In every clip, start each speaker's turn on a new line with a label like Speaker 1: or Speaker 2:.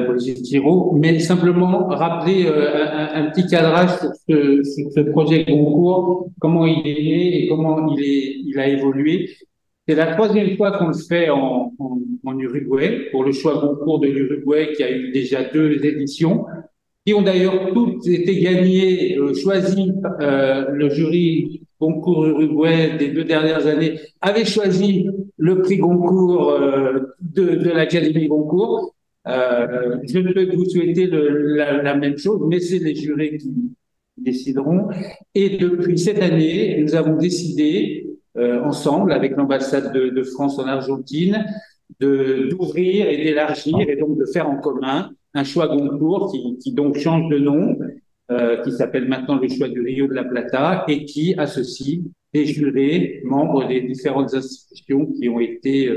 Speaker 1: Brigitte Giraud, mais simplement rappeler un petit cadrage sur ce projet Goncourt, comment il est né et comment il a évolué. C'est la troisième fois qu'on le fait en Uruguay, pour le choix Goncourt de l'Uruguay, qui a eu déjà deux éditions, qui ont d'ailleurs toutes été gagnées, choisies. Le jury Goncourt Uruguay des deux dernières années avait choisi le prix Goncourt de l'Académie Goncourt. Je ne peux que vous souhaiter la même chose, mais c'est les jurés qui décideront. Et depuis cette année, nous avons décidé, ensemble, avec l'ambassade de France en Argentine, d'ouvrir et d'élargir et donc de faire en commun un choix Goncourt qui donc change de nom, qui s'appelle maintenant le choix du Rio de la Plata et qui associe des jurés membres des différentes institutions qui ont été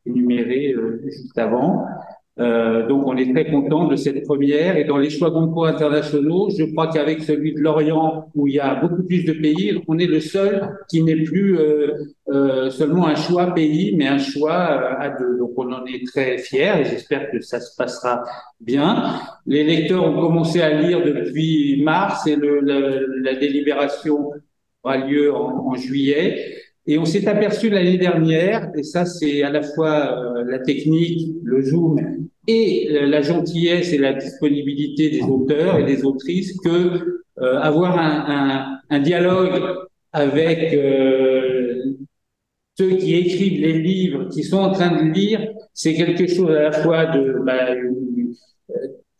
Speaker 1: énumérées juste avant. Donc, on est très content de cette première. Et dans les choix Goncourt internationaux, je crois qu'avec celui de Lorient, où il y a beaucoup plus de pays, on est le seul qui n'est plus seulement un choix pays, mais un choix à deux. Donc, on en est très fiers et j'espère que ça se passera bien. Les lecteurs ont commencé à lire depuis mars et la délibération aura lieu en juillet. Et on s'est aperçu l'année dernière, et ça c'est à la fois la technique, le zoom et la gentillesse et la disponibilité des auteurs et des autrices, que avoir un dialogue avec ceux qui écrivent les livres, qui sont en train de lire, c'est quelque chose à la fois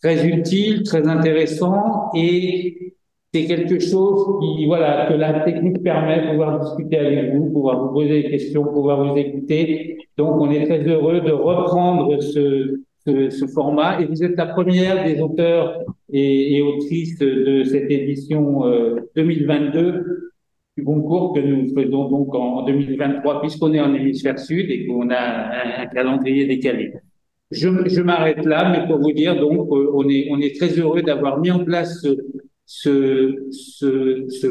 Speaker 1: très utile, très intéressant, et c'est quelque chose qui, voilà, que la technique permet de pouvoir discuter avec vous, pouvoir vous poser des questions, pouvoir vous écouter. Donc, on est très heureux de reprendre ce format. Et vous êtes la première des auteurs et autrices de cette édition 2022 du concours que nous faisons donc en 2023, puisqu'on est en hémisphère sud et qu'on a un calendrier décalé. Je m'arrête là, mais pour vous dire, donc, on est très heureux d'avoir mis en place ce, ce, ce,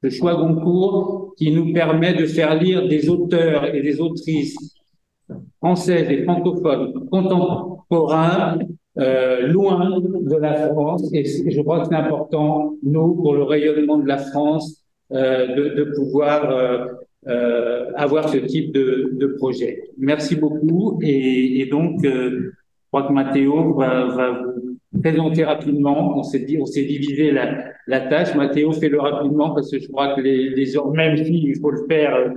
Speaker 1: ce choix Goncourt qui nous permet de faire lire des auteurs et des autrices françaises et francophones contemporains loin de la France. Et je crois que c'est important, nous, pour le rayonnement de la France, de pouvoir avoir ce type de projet. Merci beaucoup. Et donc, je crois que Mathéo va vous présenter rapidement. On s'est divisé la tâche. Mathéo, fais-le rapidement parce que je crois que même si il faut le faire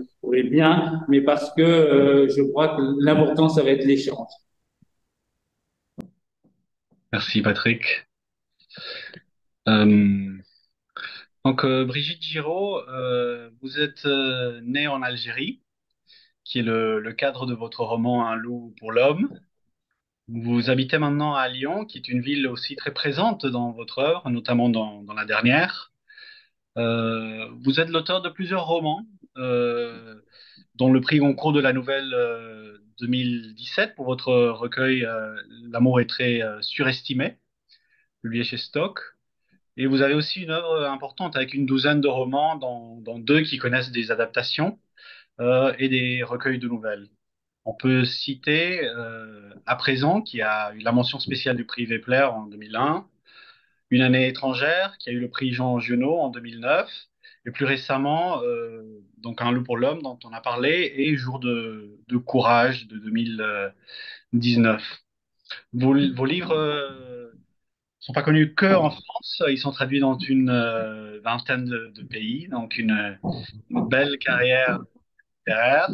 Speaker 1: bien, mais parce que je crois que l'important, ça va être l'échange.
Speaker 2: Merci Patrick. Euh, Brigitte Giraud, vous êtes née en Algérie, qui est le cadre de votre roman Un loup pour l'homme. Vous habitez maintenant à Lyon, qui est une ville aussi très présente dans votre œuvre, notamment dans la dernière. Vous êtes l'auteur de plusieurs romans, dont le prix Goncourt de la Nouvelle 2017 pour votre recueil L'amour est très surestimé, publié chez Stock. Et vous avez aussi une œuvre importante avec une douzaine de romans, dont deux qui connaissent des adaptations et des recueils de nouvelles. On peut citer À présent, qui a eu la mention spéciale du prix Vepler en 2001, Une année étrangère, qui a eu le prix Jean Giono en 2009, et plus récemment, donc Un loup pour l'homme, dont on a parlé, et Jour de courage de 2019. Vos livres sont pas connus que en France, ils sont traduits dans une vingtaine de pays, donc une belle carrière littéraire.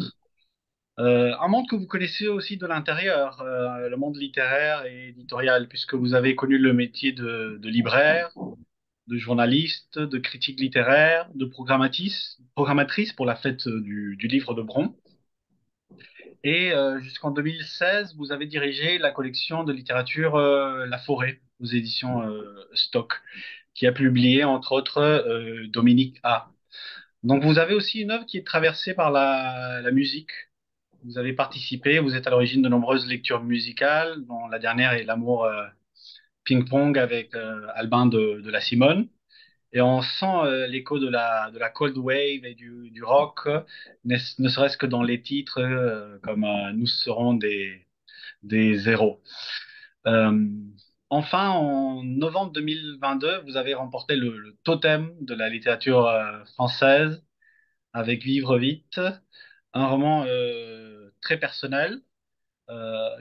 Speaker 2: Un monde que vous connaissez aussi de l'intérieur, le monde littéraire et éditorial, puisque vous avez connu le métier de libraire, de journaliste, de critique littéraire, de programmatrice pour la fête du livre de Bron. Et jusqu'en 2016, vous avez dirigé la collection de littérature La Forêt aux éditions Stock, qui a publié entre autres Dominique A. Donc vous avez aussi une œuvre qui est traversée par la musique. Vous avez participé, vous êtes à l'origine de nombreuses lectures musicales, dont la dernière est L'amour ping-pong avec Albin de la Simone. Et on sent l'écho de la cold wave et du rock, ne serait-ce que dans les titres comme Nous serons des héros. Euh, enfin, en novembre 2022, vous avez remporté le totem de la littérature française avec Vivre vite, un roman très personnel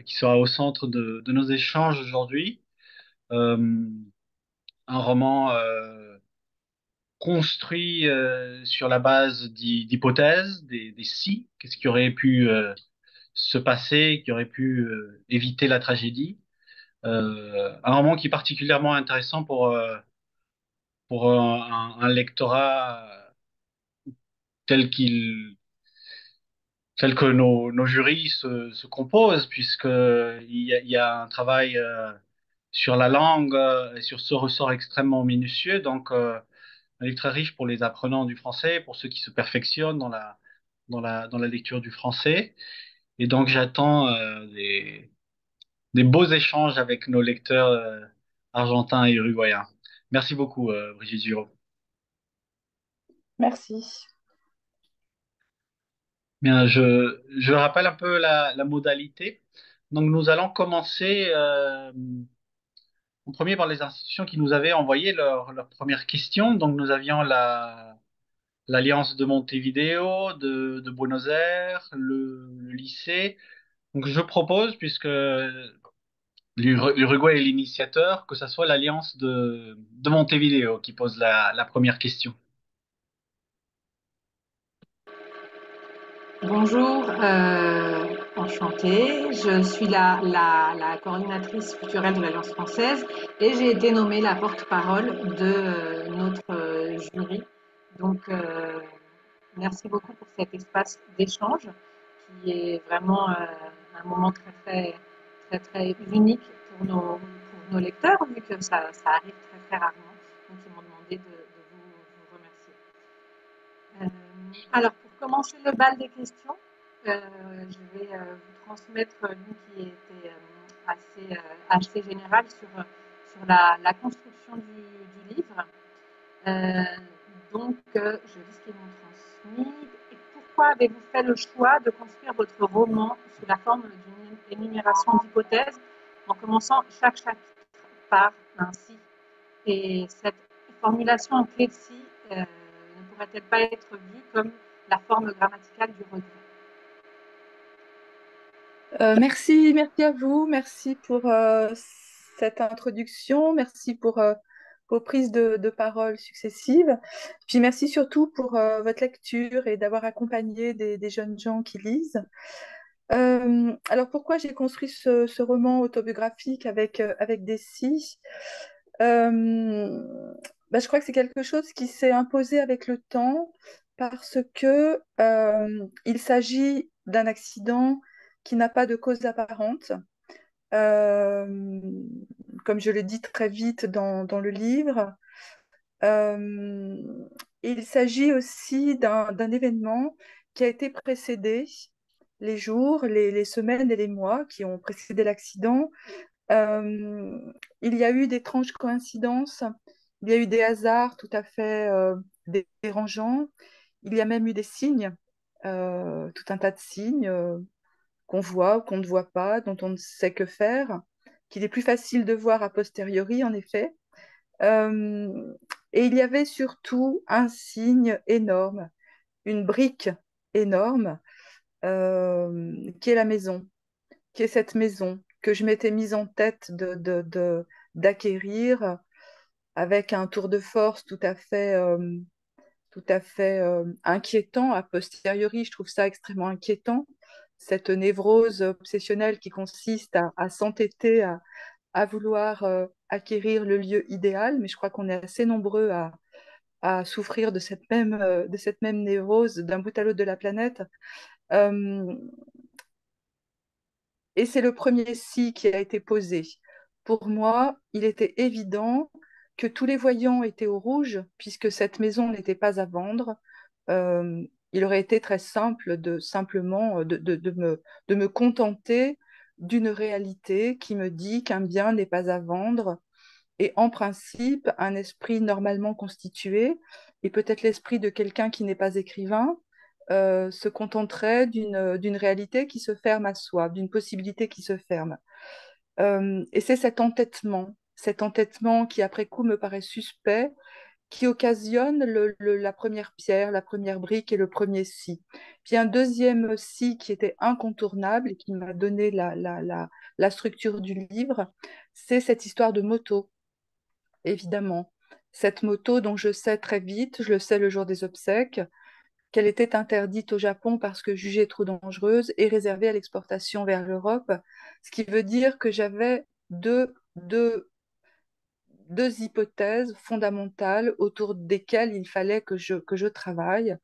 Speaker 2: qui sera au centre de nos échanges aujourd'hui. Euh, un roman construit sur la base d'hypothèses, des si, qu'est-ce qui aurait pu se passer, qui aurait pu éviter la tragédie. Un roman qui est particulièrement intéressant pour un lectorat tel qu'il tel que nos jurys se composent, puisque il y a un travail sur la langue et sur ce ressort extrêmement minutieux. Donc, un livre très riche pour les apprenants du français, pour ceux qui se perfectionnent dans la lecture du français. Et donc, j'attends des beaux échanges avec nos lecteurs argentins et uruguayens. Merci beaucoup, Brigitte Giraud.
Speaker 3: Merci.
Speaker 2: Bien, je rappelle un peu la modalité. Donc, nous allons commencer en premier par les institutions qui nous avaient envoyé leur première question. Donc, nous avions l'Alliance de Montevideo, de Buenos Aires, le lycée. Donc, je propose, puisque l'Uruguay est l'initiateur, que ça soit l'Alliance de Montevideo qui pose la première question.
Speaker 3: Bonjour, enchantée. Je suis la coordinatrice culturelle de l'Alliance française et j'ai été nommée la porte-parole de notre jury. Donc, merci beaucoup pour cet espace d'échange qui est vraiment un moment très unique pour nos lecteurs, vu que ça arrive très rarement. Donc, ils m'ont demandé de vous remercier. Alors, pour commencer le bal des questions, je vais vous transmettre l'une qui était assez générale sur la construction du livre. Je lis ce qu'ils m'ont transmis. Et pourquoi avez-vous fait le choix de construire votre roman sous la forme d'une énumération d'hypothèses en commençant chaque chapitre par un si? Et cette formulation en clé de si ne pourrait-elle pas être vue comme la forme grammaticale du regret?
Speaker 4: Merci à vous, merci pour cette introduction, merci pour vos prises de parole successives. Puis merci surtout pour votre lecture et d'avoir accompagné des jeunes gens qui lisent. Alors pourquoi j'ai construit ce roman autobiographique avec des si? Je crois que c'est quelque chose qui s'est imposé avec le temps parce que il s'agit d'un accident qui n'a pas de cause apparente. Euh, Comme je le dis très vite dans le livre, euh, il s'agit aussi d'un événement qui a été précédé, les jours, les semaines et les mois qui ont précédé l'accident. Euh, il y a eu d'étranges coïncidences, il y a eu des hasards tout à fait dérangeants, il y a même eu des signes, tout un tas de signes qu'on voit ou qu'on ne voit pas, dont on ne sait que faire, qu'il est plus facile de voir a posteriori, en effet. Euh, et il y avait surtout un signe énorme, une brique énorme, qui est la maison, qui est cette maison que je m'étais mise en tête d'acquérir avec un tour de force tout à fait inquiétant. A posteriori, je trouve ça extrêmement inquiétant, cette névrose obsessionnelle qui consiste à s'entêter, à vouloir acquérir le lieu idéal, mais je crois qu'on est assez nombreux à souffrir de cette même névrose d'un bout à l'autre de la planète. Euh, Et c'est le premier si qui a été posé. Pour moi, il était évident que tous les voyants étaient au rouge, puisque cette maison n'était pas à vendre. Il aurait été très simple de simplement de me contenter d'une réalité qui me dit qu'un bien n'est pas à vendre. Et en principe, un esprit normalement constitué, et peut-être l'esprit de quelqu'un qui n'est pas écrivain, se contenterait d'une réalité qui se ferme à soi, d'une possibilité qui se ferme. Et c'est cet entêtement qui après coup me paraît suspect, qui occasionne la première pierre, la première brique et le premier si. Puis un deuxième si qui était incontournable et qui m'a donné la structure du livre, c'est cette histoire de moto, évidemment. Cette moto dont je sais très vite, je le sais le jour des obsèques, qu'elle était interdite au Japon parce que jugée trop dangereuse et réservée à l'exportation vers l'Europe, ce qui veut dire que j'avais deux hypothèses fondamentales autour desquelles il fallait que je travaille,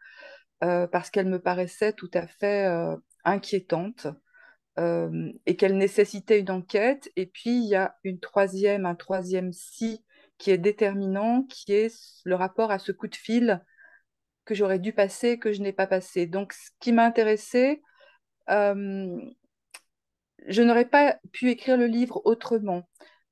Speaker 4: parce qu'elles me paraissaient tout à fait inquiétantes, et qu'elles nécessitaient une enquête. Et puis, il y a un troisième si qui est déterminant, qui est le rapport à ce coup de fil que j'aurais dû passer, que je n'ai pas passé. Donc, ce qui m'a intéressé, euh, je n'aurais pas pu écrire le livre autrement.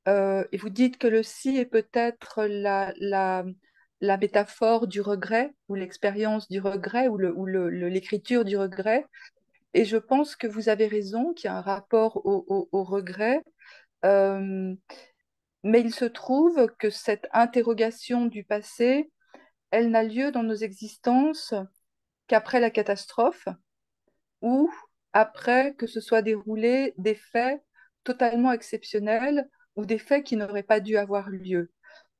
Speaker 4: Et vous dites que le si est peut-être la métaphore du regret ou l'expérience du regret ou l'écriture du regret. Et je pense que vous avez raison, qu'il y a un rapport au regret. Euh, mais il se trouve que cette interrogation du passé, elle n'a lieu dans nos existences qu'après la catastrophe ou après que se soient déroulés des faits totalement exceptionnels ou des faits qui n'auraient pas dû avoir lieu.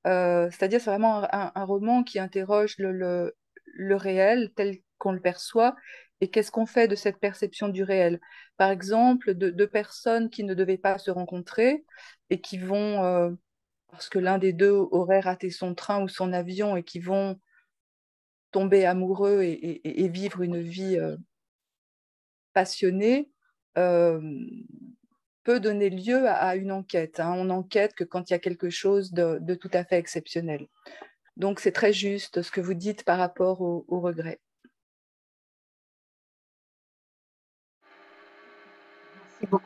Speaker 4: C'est-à-dire, c'est vraiment un roman qui interroge le réel tel qu'on le perçoit et qu'est-ce qu'on fait de cette perception du réel. Par exemple, deux personnes qui ne devaient pas se rencontrer et qui vont, parce que l'un des deux aurait raté son train ou son avion et qui vont tomber amoureux et vivre une vie passionnée, euh, peut donner lieu à une enquête. Hein. On n'enquête que quand il y a quelque chose de tout à fait exceptionnel. Donc, c'est très juste ce que vous dites par rapport au regret.
Speaker 3: Merci beaucoup.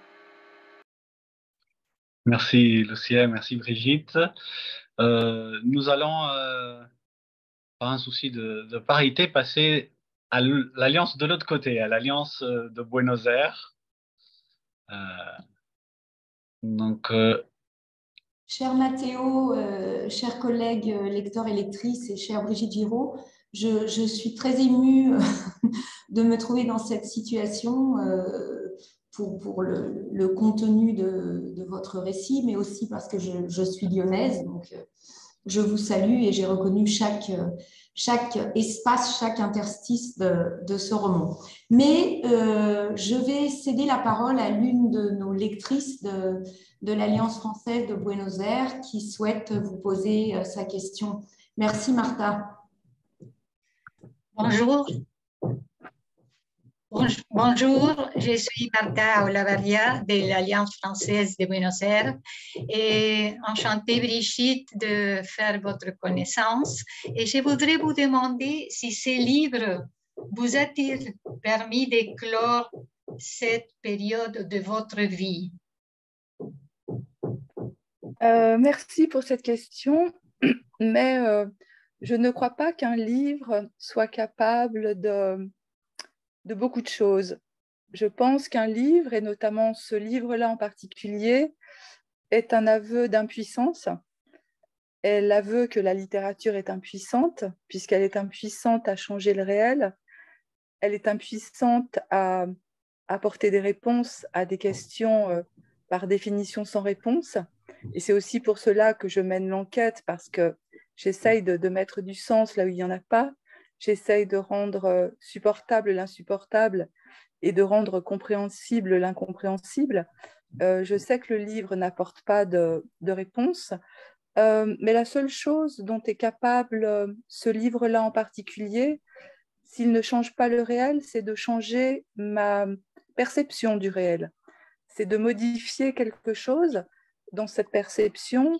Speaker 2: Merci Lucia, merci Brigitte. Nous allons, par un souci de parité, passer à l'alliance de l'autre côté, à l'alliance de Buenos Aires. Euh, donc,
Speaker 5: Cher Mathéo, chers collègues lecteurs et lectrices et chère Brigitte Giraud, je suis très émue de me trouver dans cette situation pour le contenu de votre récit, mais aussi parce que je suis lyonnaise. Donc, je vous salue et j'ai reconnu chaque espace, chaque interstice de ce roman. Mais je vais céder la parole à l'une de nos lectrices de l'Alliance française de Buenos Aires qui souhaite vous poser sa question. Merci Martha.
Speaker 6: Bonjour. Bonjour, je suis Martha Olavaria de l'Alliance française de Buenos Aires et enchantée Brigitte de faire votre connaissance. Et je voudrais vous demander si ces livres vous a-t-il permis d'éclore cette période de votre vie?
Speaker 4: Merci pour cette question, mais je ne crois pas qu'un livre soit capable de beaucoup de choses. Je pense qu'un livre, et notamment ce livre-là en particulier, est un aveu d'impuissance. Et l'aveu que la littérature est impuissante, puisqu'elle est impuissante à changer le réel, elle est impuissante à apporter des réponses à des questions par définition sans réponse. Et c'est aussi pour cela que je mène l'enquête, parce que j'essaye de mettre du sens là où il n'y en a pas. J'essaye de rendre supportable l'insupportable et de rendre compréhensible l'incompréhensible. Je sais que le livre n'apporte pas de réponse, mais la seule chose dont est capable ce livre-là en particulier, s'il ne change pas le réel, c'est de changer ma perception du réel. C'est de modifier quelque chose dans cette perception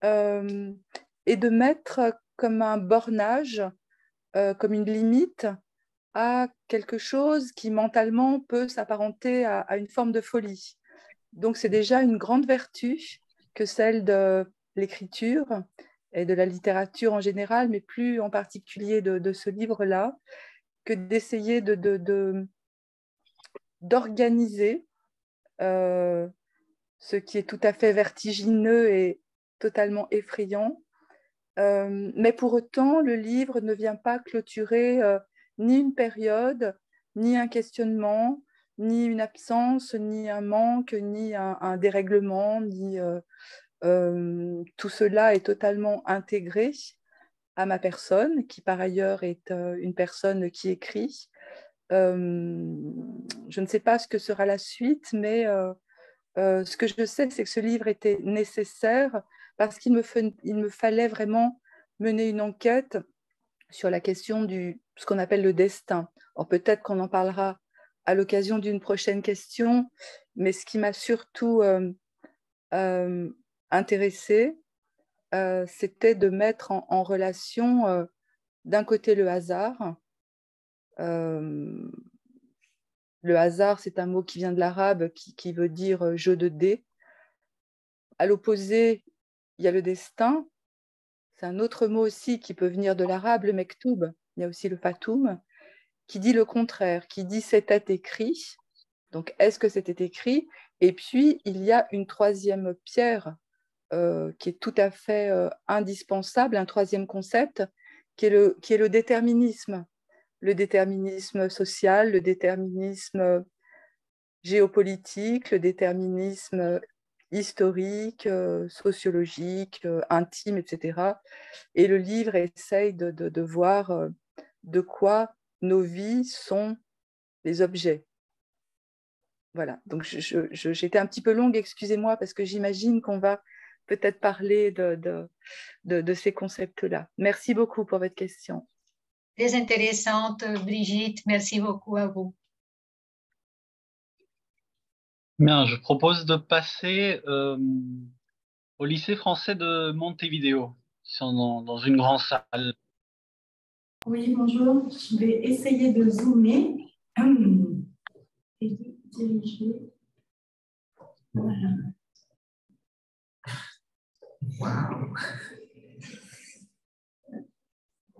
Speaker 4: et de mettre comme un bornage, comme une limite à quelque chose qui mentalement peut s'apparenter à une forme de folie. Donc c'est déjà une grande vertu que celle de l'écriture et de la littérature en général, mais plus en particulier de ce livre-là, que d'essayer d'organiser ce qui est tout à fait vertigineux et totalement effrayant. Mais pour autant, le livre ne vient pas clôturer ni une période, ni un questionnement, ni une absence, ni un manque, ni un dérèglement, ni tout cela est totalement intégré à ma personne, qui par ailleurs est une personne qui écrit. Je ne sais pas ce que sera la suite, mais ce que je sais, c'est que ce livre était nécessaire parce qu'il me fallait vraiment mener une enquête sur la question de ce qu'on appelle le destin. Alors peut-être qu'on en parlera à l'occasion d'une prochaine question, mais ce qui m'a surtout intéressée, c'était de mettre en relation d'un côté le hasard. Le hasard, c'est un mot qui vient de l'arabe, qui veut dire jeu de dés. À l'opposé, il y a le destin. C'est un autre mot aussi qui peut venir de l'arabe, le mektoub. Il y a aussi le fatoum, qui dit le contraire, qui dit c'était écrit. Donc, est-ce que c'était écrit? Et puis, il y a une troisième pierre qui est tout à fait indispensable, un troisième concept, qui est le déterminisme. Le déterminisme social, le déterminisme géopolitique, le déterminisme historique, sociologique, intime, etc. Et le livre essaye de voir de quoi nos vies sont les objets. Voilà, donc j'étais un petit peu longue, excusez-moi, parce que j'imagine qu'on va peut-être parler de ces concepts-là. Merci beaucoup pour votre question.
Speaker 6: Très intéressante, Brigitte. Merci beaucoup à vous.
Speaker 2: Bien, je propose de passer au lycée français de Montevideo, qui sont dans une grande salle.
Speaker 7: Oui, bonjour. Je vais essayer de zoomer et de diriger. Voilà. Wow.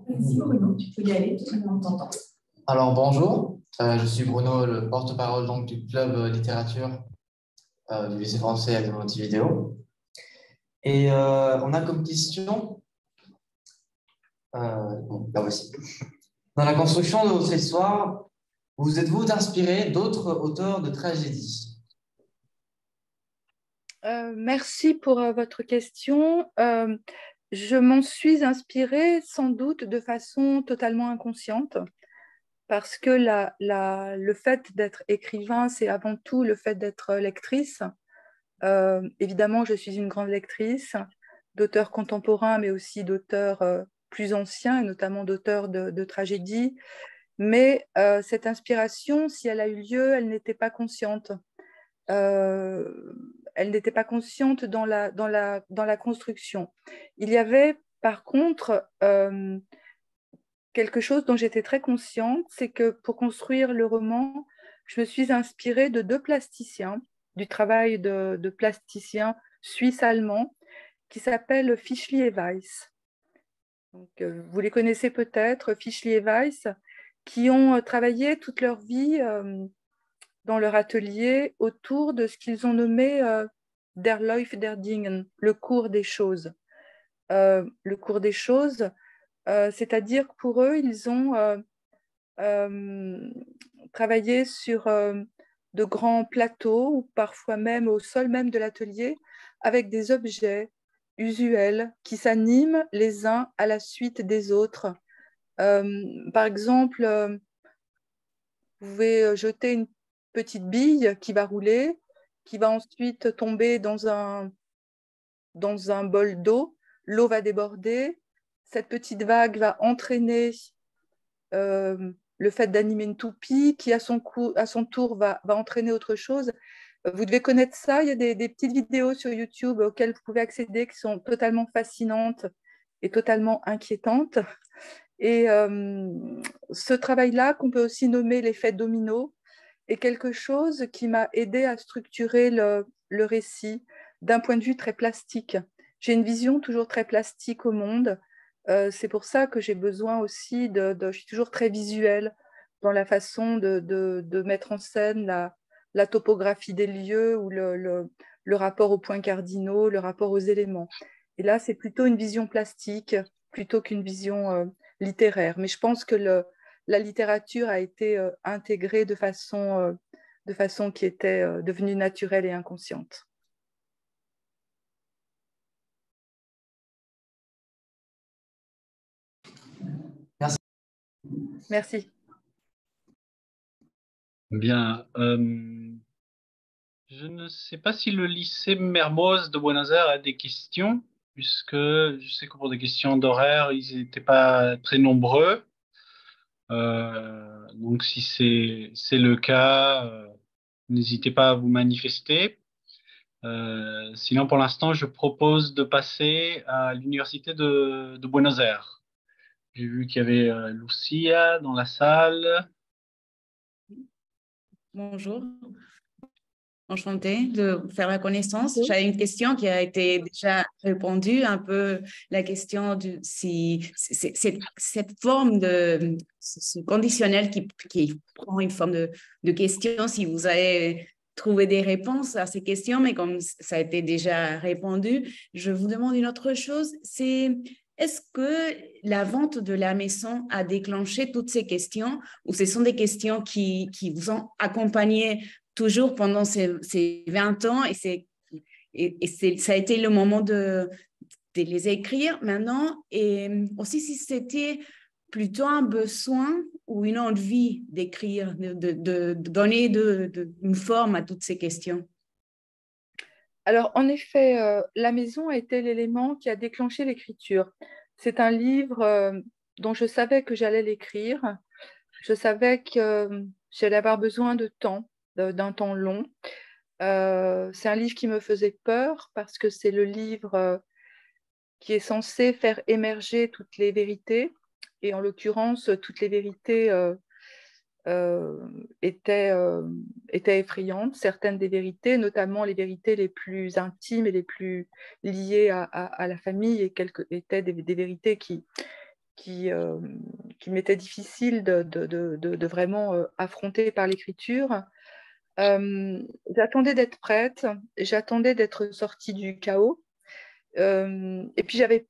Speaker 7: Vas-y Bruno, tu peux y aller, on t'entend.
Speaker 8: Alors bonjour, je suis Bruno, le porte-parole donc, du club littérature du lycée français de Montevideo. Et on a comme question, bon, là voici. Dans la construction de votre histoire, vous êtes-vous inspiré d'autres auteurs de tragédie?
Speaker 4: Merci pour votre question. Je m'en suis inspirée sans doute de façon totalement inconsciente parce que le fait d'être écrivain, c'est avant tout le fait d'être lectrice. Évidemment, je suis une grande lectrice d'auteurs contemporains, mais aussi d'auteurs plus anciens, et notamment d'auteurs de tragédie. Mais cette inspiration, si elle a eu lieu, elle n'était pas consciente. Elle n'était pas consciente dans la construction. Il y avait par contre quelque chose dont j'étais très consciente, c'est que pour construire le roman, je me suis inspirée de deux plasticiens, du travail de plasticiens suisses-allemands qui s'appellent Fischli et Weiss. Donc, vous les connaissez peut-être, Fischli et Weiss, qui ont travaillé toute leur vie dans leur atelier autour de ce qu'ils ont nommé der Lauf der Dingen, le cours des choses. Le cours des choses, c'est-à-dire que pour eux, ils ont travaillé sur de grands plateaux ou parfois même au sol même de l'atelier avec des objets usuels qui s'animent les uns à la suite des autres. Par exemple, vous pouvez jeter une petite bille qui va rouler, qui va ensuite tomber dans un bol d'eau. L'eau va déborder. Cette petite vague va entraîner le fait d'animer une toupie qui, à son tour, va entraîner autre chose. Vous devez connaître ça. Il y a des petites vidéos sur YouTube auxquelles vous pouvez accéder qui sont totalement fascinantes et totalement inquiétantes. Et ce travail-là, qu'on peut aussi nommer l'effet domino, est quelque chose qui m'a aidé à structurer le récit d'un point de vue très plastique. J'ai une vision toujours très plastique au monde. C'est pour ça que j'ai besoin aussi je suis toujours très visuelle dans la façon de mettre en scène la topographie des lieux ou le rapport aux points cardinaux, le rapport aux éléments. Et là, c'est plutôt une vision plastique plutôt qu'une vision littéraire. Mais je pense que la littérature a été intégrée de façon qui était devenue naturelle et inconsciente.
Speaker 8: Merci.
Speaker 4: Merci.
Speaker 2: Bien. Je ne sais pas si le lycée Mermoz de Buenos Aires a des questions, puisque je sais que pour des questions d'horaire, ils n'étaient pas très nombreux. Donc, si c'est le cas, n'hésitez pas à vous manifester. Sinon, pour l'instant, je propose de passer à l'université de Buenos Aires. J'ai vu qu'il y avait Lucia dans la salle.
Speaker 9: Bonjour, enchantée de faire la connaissance.
Speaker 4: Bonjour.
Speaker 9: J'avais une question qui a été déjà répondue, un peu la question de si cette forme de ce conditionnel qui prend une forme de question, si vous avez trouvé des réponses à ces questions, mais comme ça a été déjà répondu, je vous demande une autre chose, c'est est-ce que la vente de la maison a déclenché toutes ces questions ou ce sont des questions qui vous ont accompagné toujours pendant ces 20 ans ça a été le moment de les écrire maintenant et aussi si c'était plutôt un besoin ou une envie d'écrire, de donner une forme à toutes ces questions.
Speaker 4: Alors, en effet, La maison a été l'élément qui a déclenché l'écriture. C'est un livre dont je savais que j'allais l'écrire. Je savais que j'allais avoir besoin de temps, d'un temps long. C'est un livre qui me faisait peur parce que c'est le livre qui est censé faire émerger toutes les vérités. Et en l'occurrence, toutes les vérités étaient effrayantes. Certaines des vérités, notamment les vérités les plus intimes et les plus liées à la famille, étaient des vérités qui m'étaient difficiles de vraiment affronter par l'écriture. J'attendais d'être prête, j'attendais d'être sortie du chaos. Et puis j'avais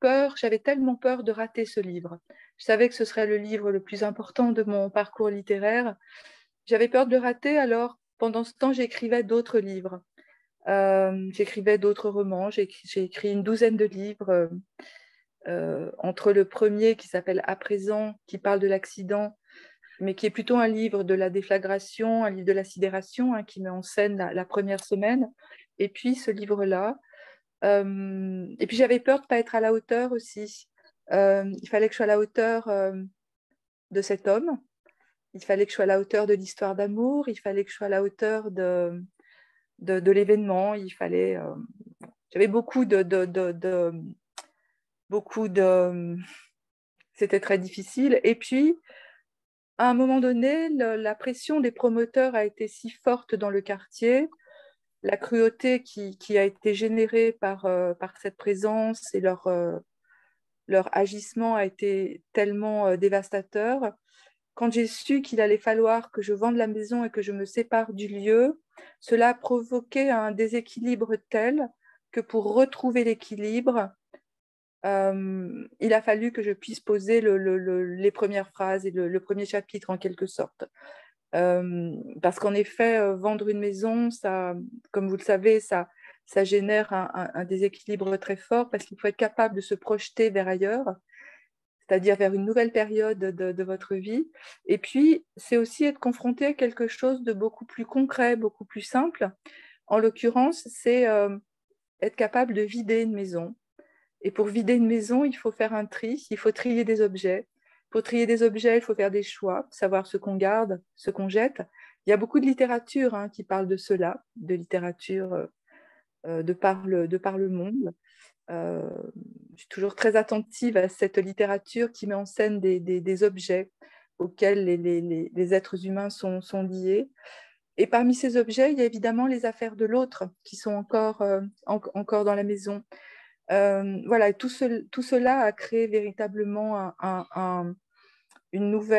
Speaker 4: tellement peur de rater ce livre. Je savais que ce serait le livre le plus important de mon parcours littéraire. J'avais peur de le rater, alors pendant ce temps, j'écrivais d'autres livres. J'écrivais d'autres romans, j'ai écrit une douzaine de livres, entre le premier qui s'appelle À présent, qui parle de l'accident, mais qui est plutôt un livre de la déflagration, un livre de la sidération, qui met en scène la première semaine, et puis ce livre-là. Et puis j'avais peur de ne pas être à la hauteur aussi. Il fallait que je sois à la hauteur de cet homme, il fallait que je sois à la hauteur de l'histoire d'amour, il fallait que je sois à la hauteur de l'événement, j'avais beaucoup c'était très difficile. Et puis, à un moment donné, la pression des promoteurs a été si forte dans le quartier, la cruauté qui a été générée par cette présence et leur agissement a été tellement dévastateur. Quand j'ai su qu'il allait falloir que je vende la maison et que je me sépare du lieu, cela a provoqué un déséquilibre tel que pour retrouver l'équilibre, il a fallu que je puisse poser les premières phrases et le premier chapitre en quelque sorte. Parce qu'en effet, vendre une maison, ça, comme vous le savez, ça génère un déséquilibre très fort parce qu'il faut être capable de se projeter vers ailleurs, c'est-à-dire vers une nouvelle période de votre vie. Et puis, c'est aussi être confronté à quelque chose de beaucoup plus concret, beaucoup plus simple. En l'occurrence, c'est être capable de vider une maison. Et pour vider une maison, il faut faire un tri, il faut trier des objets. Pour trier des objets, il faut faire des choix, savoir ce qu'on garde, ce qu'on jette. Il y a beaucoup de littérature qui parle de cela, de littérature de par le monde. Je suis toujours très attentive à cette littérature qui met en scène des objets auxquels les êtres humains sont liés. Et parmi ces objets, il y a évidemment les affaires de l'autre qui sont encore dans la maison. Voilà, tout cela a créé véritablement un nouveau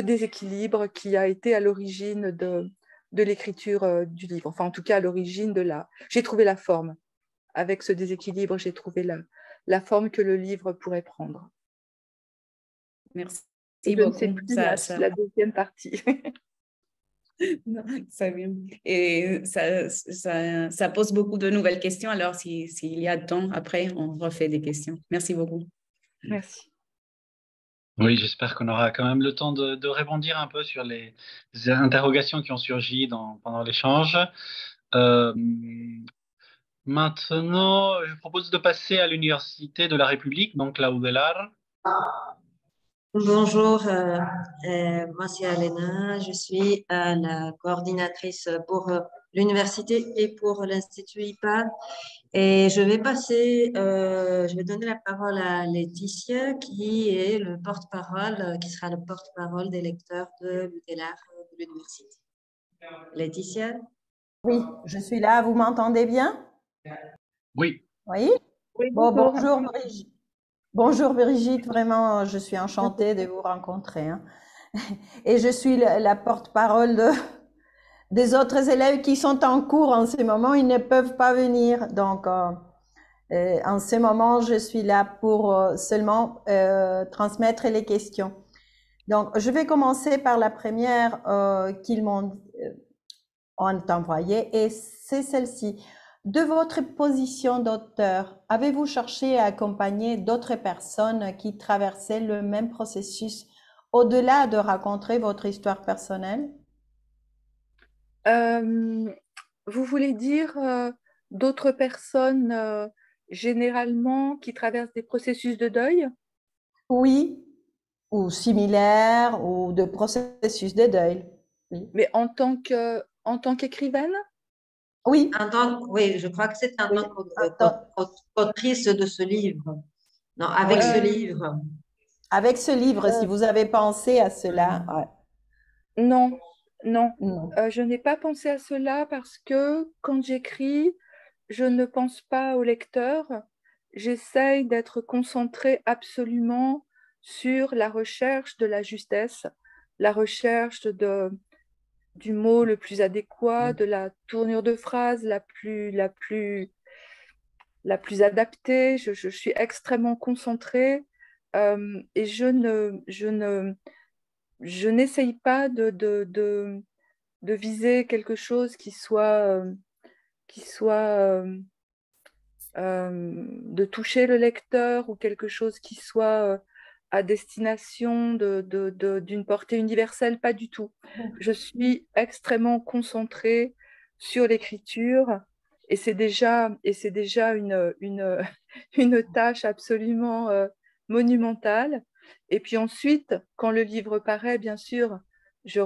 Speaker 4: déséquilibre qui a été à l'origine de l'écriture du livre. Enfin, en tout cas, à l'origine de la... J'ai trouvé la forme. Avec ce déséquilibre, j'ai trouvé la forme que le livre pourrait prendre.
Speaker 9: Merci
Speaker 4: Et je ne sais
Speaker 9: beaucoup.
Speaker 4: plus la deuxième partie.
Speaker 9: Non, ça vient. Et ça pose beaucoup de nouvelles questions. Alors, s'il y a temps, après, on refait des questions. Merci beaucoup.
Speaker 4: Merci.
Speaker 2: Oui, j'espère qu'on aura quand même le temps de rebondir un peu sur les interrogations qui ont surgi pendant l'échange. Maintenant, je propose de passer à l'Université de la République, donc la UDELAR.
Speaker 10: Bonjour, moi c'est Alena, je suis la coordinatrice pour l'université et pour l'Institut IPAD. Et je vais donner la parole à Laetitia, qui est le porte-parole, qui sera le porte-parole des lecteurs de l'UDELAR de l'université. Laetitia?
Speaker 11: Oui, je suis là. Vous m'entendez bien?
Speaker 2: Oui.
Speaker 11: Oui?
Speaker 4: Oui,
Speaker 11: Bon,
Speaker 4: bonjour.
Speaker 11: bonjour Brigitte. Bonjour Brigitte, vraiment, je suis enchantée de vous rencontrer, hein. Et je suis la porte-parole des autres élèves qui sont en cours en ce moment, ils ne peuvent pas venir. Donc, en ce moment, je suis là pour seulement transmettre les questions. Donc, je vais commencer par la première qu'ils m'ont envoyée, et c'est celle-ci. De votre position d'auteur, avez-vous cherché à accompagner d'autres personnes qui traversaient le même processus au-delà de raconter votre histoire personnelle?
Speaker 4: Vous voulez dire d'autres personnes généralement qui traversent des processus de deuil?
Speaker 11: Oui, ou similaires, ou de processus de deuil. Oui.
Speaker 4: Mais en tant qu'écrivaine?
Speaker 11: Oui.
Speaker 10: Oui, je crois que c'est en
Speaker 11: Oui.
Speaker 10: tant qu'autrice de ce livre. Non, avec ce livre.
Speaker 11: Avec ce livre, si vous avez pensé à cela. Ouais.
Speaker 4: Non, non.
Speaker 11: Non.
Speaker 4: Je n'ai pas pensé à cela parce que quand j'écris, je ne pense pas au lecteur. J'essaye d'être concentrée absolument sur la recherche de la justesse, la recherche du mot le plus adéquat, de la tournure de phrase la plus adaptée. Je suis extrêmement concentrée et je n'essaye pas de viser quelque chose qui soit de toucher le lecteur, ou quelque chose qui soit à destination d'une portée universelle, pas du tout. Je suis extrêmement concentrée sur l'écriture, et c'est déjà une tâche absolument monumentale. Et puis ensuite, quand le livre paraît, bien sûr, je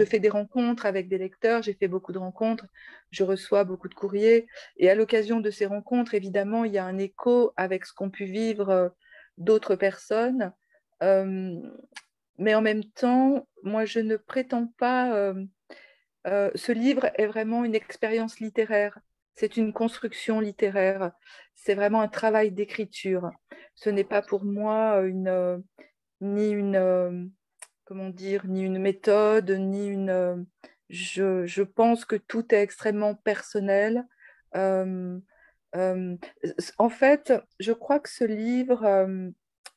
Speaker 4: fais des rencontres avec des lecteurs, j'ai fait beaucoup de rencontres, je reçois beaucoup de courriers, et à l'occasion de ces rencontres, évidemment, il y a un écho avec ce qu'ont pu vivre d'autres personnes. Mais en même temps, moi, je ne prétends pas... ce livre est vraiment une expérience littéraire. C'est une construction littéraire. C'est vraiment un travail d'écriture. Ce n'est pas pour moi ni une comment dire, ni une méthode, ni une... je pense que tout est extrêmement personnel. En fait, je crois que ce livre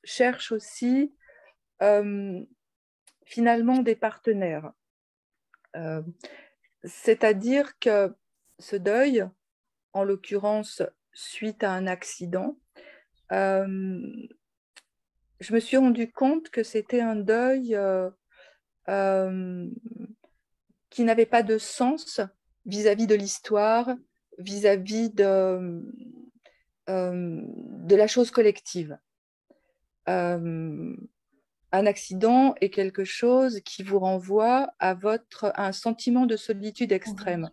Speaker 4: cherche aussi finalement des partenaires. C'est-à-dire que ce deuil, en l'occurrence suite à un accident, je me suis rendu compte que c'était un deuil qui n'avait pas de sens vis-à-vis de l'histoire, vis-à-vis de la chose collective. Un accident est quelque chose qui vous renvoie à un sentiment de solitude extrême.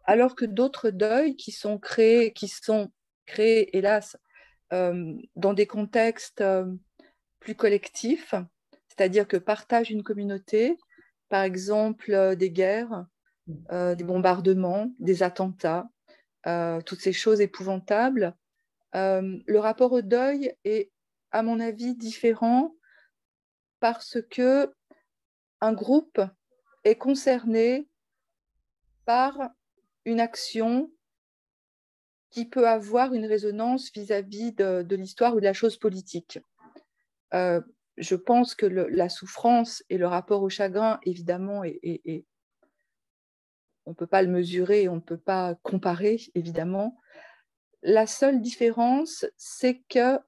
Speaker 4: Alors que d'autres deuils qui sont créés, hélas, dans des contextes plus collectifs, c'est-à-dire que partagent une communauté, par exemple des guerres, des bombardements, des attentats, toutes ces choses épouvantables. Le rapport au deuil est, à mon avis, différent parce que un groupe est concerné par une action qui peut avoir une résonance vis-à-vis de l'histoire ou de la chose politique. Je pense que la souffrance et le rapport au chagrin, évidemment, on ne peut pas le mesurer, on ne peut pas comparer, évidemment. La seule différence, c'est que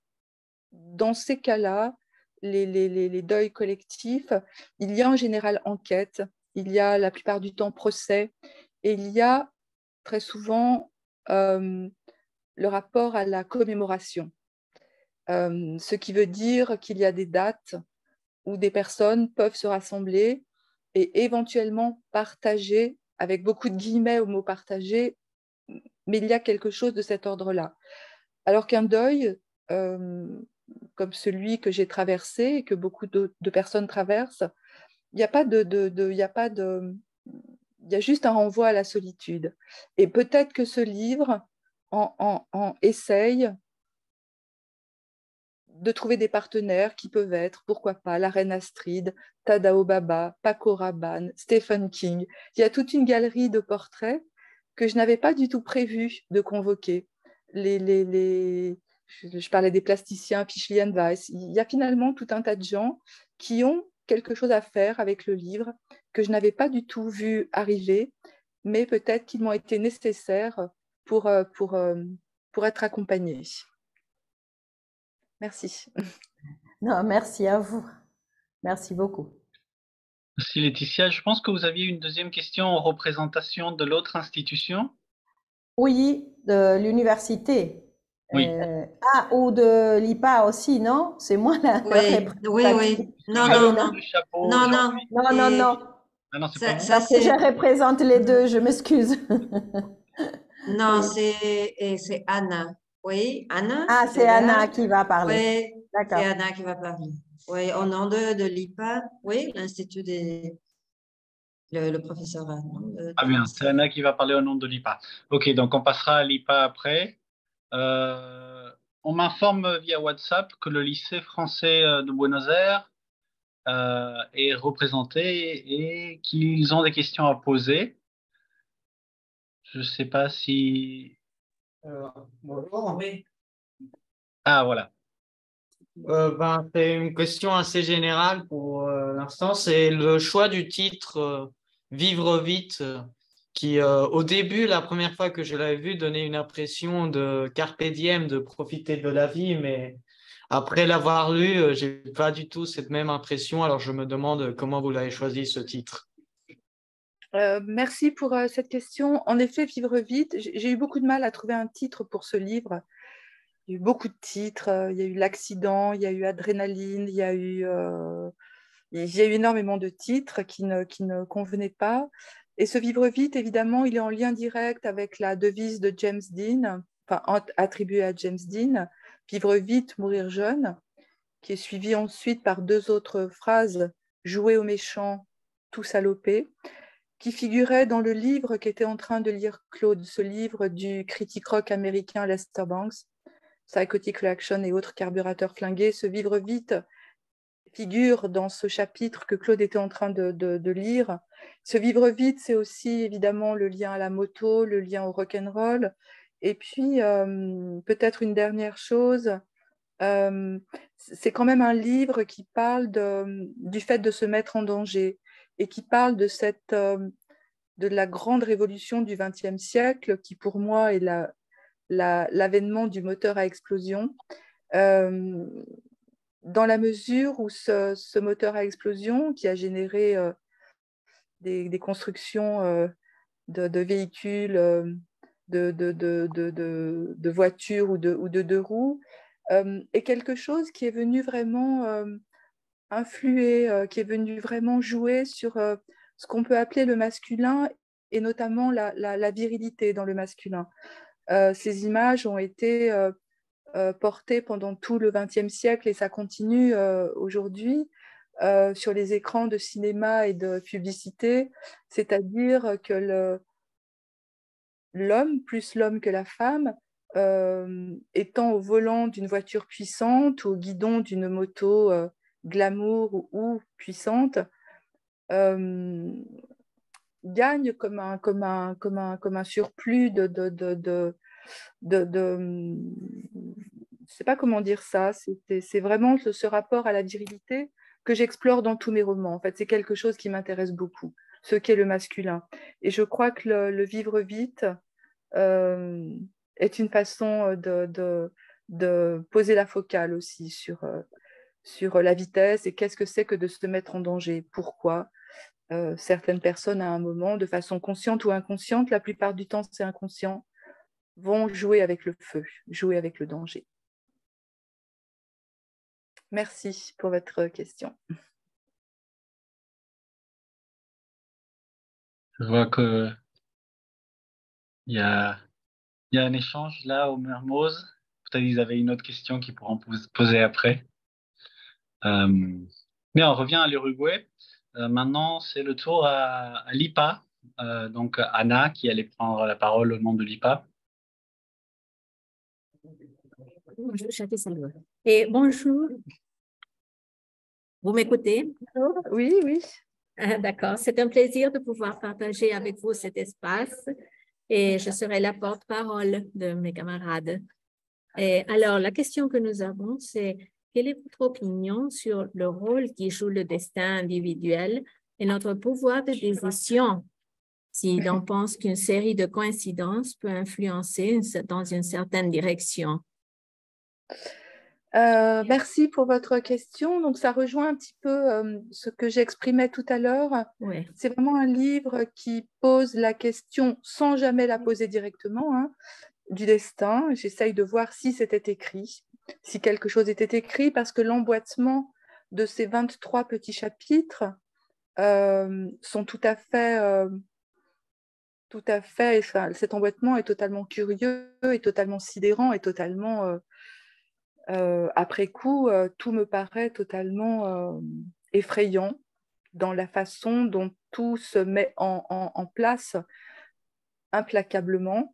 Speaker 4: dans ces cas-là, les deuils collectifs, il y a en général enquête, il y a la plupart du temps procès, et il y a très souvent le rapport à la commémoration. Ce qui veut dire qu'il y a des dates où des personnes peuvent se rassembler et éventuellement partager, avec beaucoup de guillemets au mot partager, mais il y a quelque chose de cet ordre-là. Alors qu'un deuil, comme celui que j'ai traversé et que beaucoup de personnes traversent, il n'y a pas il y a juste un renvoi à la solitude. Et peut-être que ce livre essaye de trouver des partenaires qui peuvent être, pourquoi pas, la reine Astrid, Tadao Baba, Paco Rabanne, Stephen King. Il y a toute une galerie de portraits que je n'avais pas du tout prévu de convoquer. Je parlais des plasticiens, Fischli Weiss. Il y a finalement tout un tas de gens qui ont quelque chose à faire avec le livre que je n'avais pas du tout vu arriver, mais peut-être qu'ils m'ont été nécessaires pour être accompagnés. Merci.
Speaker 11: Non, merci à vous. Merci beaucoup.
Speaker 2: Merci Laetitia. Je pense que vous aviez une deuxième question en représentation de l'autre institution.
Speaker 11: Oui, de l'université.
Speaker 2: Oui.
Speaker 11: Ou de l'IPA aussi, non? C'est moi la
Speaker 10: Oui. Non. Non.
Speaker 2: Ah non, c'est pas vous.
Speaker 11: Parce que je représente les deux, je m'excuse.
Speaker 10: Non, c'est Anna. Oui, Anna.
Speaker 11: Ah, c'est Anna qui va parler.
Speaker 10: Oui, c'est Anna qui va parler. Oui, au nom de l'IPA, oui, l'Institut des... Le professeur Anna.
Speaker 2: Ah bien, c'est Anna qui va parler au nom de l'IPA. Ok, donc on passera à l'IPA après. On m'informe via WhatsApp que le lycée français de Buenos Aires est représenté et qu'ils ont des questions à poser. Je ne sais pas si...
Speaker 12: Bonjour. Oui.
Speaker 2: Ah, voilà.
Speaker 12: C'est une question assez générale pour l'instant. C'est le choix du titre Vivre vite qui, au début, la première fois que je l'avais vu, donnait une impression de carpe diem, de profiter de la vie. Mais après l'avoir lu, j'ai pas du tout cette même impression. Alors, je me demande comment vous l'avez choisi, ce titre.
Speaker 4: Merci pour cette question. En effet, Vivre vite, j'ai eu beaucoup de mal à trouver un titre pour ce livre. Il y a eu beaucoup de titres. Il y a eu L'accident, il y a eu Adrénaline, il y a eu énormément de titres qui ne convenaient pas. Et ce Vivre vite, évidemment, il est en lien direct avec la devise de James Dean, enfin attribuée à James Dean, Vivre vite, mourir jeune, qui est suivi ensuite par deux autres phrases, Jouer aux méchants, tout saloper, qui figurait dans le livre qu'était en train de lire Claude, ce livre du critique rock américain Lester Bangs, Psychotic Reaction et autres carburateurs flingués. Ce Vivre vite figure dans ce chapitre que Claude était en train de lire. Ce Vivre vite, c'est aussi évidemment le lien à la moto, le lien au rock'n'roll. Et puis, peut-être une dernière chose, c'est quand même un livre qui parle du fait de se mettre en danger et qui parle de la grande révolution du XXe siècle, qui pour moi est l'avènement du moteur à explosion. Dans la mesure où ce moteur à explosion, qui a généré des constructions de véhicules, de voitures ou de deux roues, est quelque chose qui est venu vraiment influer, qui est venu vraiment jouer sur ce qu'on peut appeler le masculin et notamment la virilité dans le masculin. Ces images ont été portées pendant tout le XXe siècle et ça continue aujourd'hui sur les écrans de cinéma et de publicité, c'est-à-dire que l'homme, plus l'homme que la femme, étant au volant d'une voiture puissante ou au guidon d'une moto glamour ou puissante, gagne comme un surplus je sais pas comment dire ça, c'est vraiment ce rapport à la virilité que j'explore dans tous mes romans. En fait, c'est quelque chose qui m'intéresse beaucoup, ce qu'est le masculin. Et je crois que le vivre vite est une façon de poser la focale aussi sur la vitesse et qu'est-ce que c'est que de se mettre en danger. Pourquoi certaines personnes, à un moment, de façon consciente ou inconsciente, la plupart du temps c'est inconscient, vont jouer avec le feu, jouer avec le danger. Merci pour votre question.
Speaker 2: Je vois que il y a un échange là au Mermoz. Peut-être qu'ils avaient une autre question qu'ils pourront poser après. Mais on revient à l'Uruguay. Maintenant, c'est le tour à l'IPA. Donc, Anna qui allait prendre la parole au nom de l'IPA.
Speaker 13: Bonjour, Château Salvador. Et bonjour. Vous m'écoutez?
Speaker 4: Oui, oui.
Speaker 13: D'accord. C'est un plaisir de pouvoir partager avec vous cet espace et je serai la porte-parole de mes camarades. Et alors, la question que nous avons, c'est quelle est votre opinion sur le rôle qui joue le destin individuel et notre pouvoir de décision si l'on pense qu'une série de coïncidences peut influencer dans une certaine direction?
Speaker 4: Merci pour votre question. Donc, ça rejoint un petit peu ce que j'exprimais tout à l'heure.
Speaker 13: Oui.
Speaker 4: C'est vraiment un livre qui pose la question sans jamais la poser directement, hein, du destin. J'essaye de voir si c'était écrit, si quelque chose était écrit, parce que l'emboîtement de ces 23 petits chapitres sont tout à fait, enfin, cet emboîtement est totalement curieux, et totalement sidérant, et totalement... après coup, tout me paraît totalement effrayant dans la façon dont tout se met en place implacablement.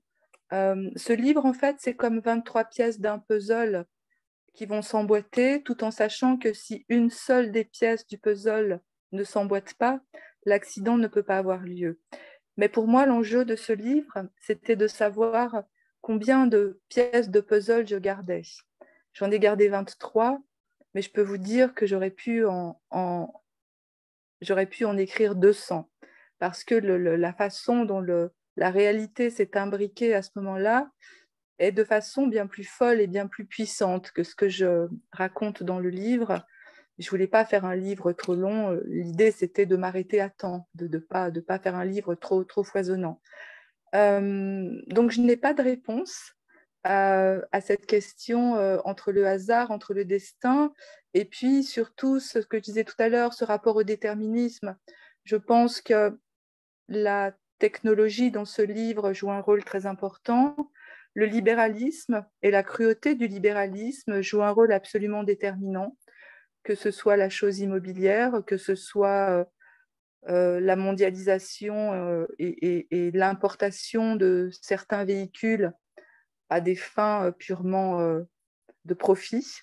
Speaker 4: Ce livre, en fait, c'est comme 23 pièces d'un puzzle qui vont s'emboîter, tout en sachant que si une seule des pièces du puzzle ne s'emboîte pas, l'accident ne peut pas avoir lieu. Mais pour moi, l'enjeu de ce livre, c'était de savoir combien de pièces de puzzle je gardais. J'en ai gardé 23, mais je peux vous dire que j'aurais pu en écrire 200, parce que la façon dont la réalité s'est imbriquée à ce moment-là est de façon bien plus folle et bien plus puissante que ce que je raconte dans le livre. Je ne voulais pas faire un livre trop long. L'idée, c'était de m'arrêter à temps, de ne pas faire un livre trop foisonnant. Donc, je n'ai pas de réponse à cette question entre le hasard, entre le destin, et puis surtout ce que je disais tout à l'heure, ce rapport au déterminisme. Je pense que la technologie dans ce livre joue un rôle très important. Le libéralisme et la cruauté du libéralisme jouent un rôle absolument déterminant, que ce soit la chose immobilière, que ce soit la mondialisation et l'importation de certains véhicules à des fins purement de profit.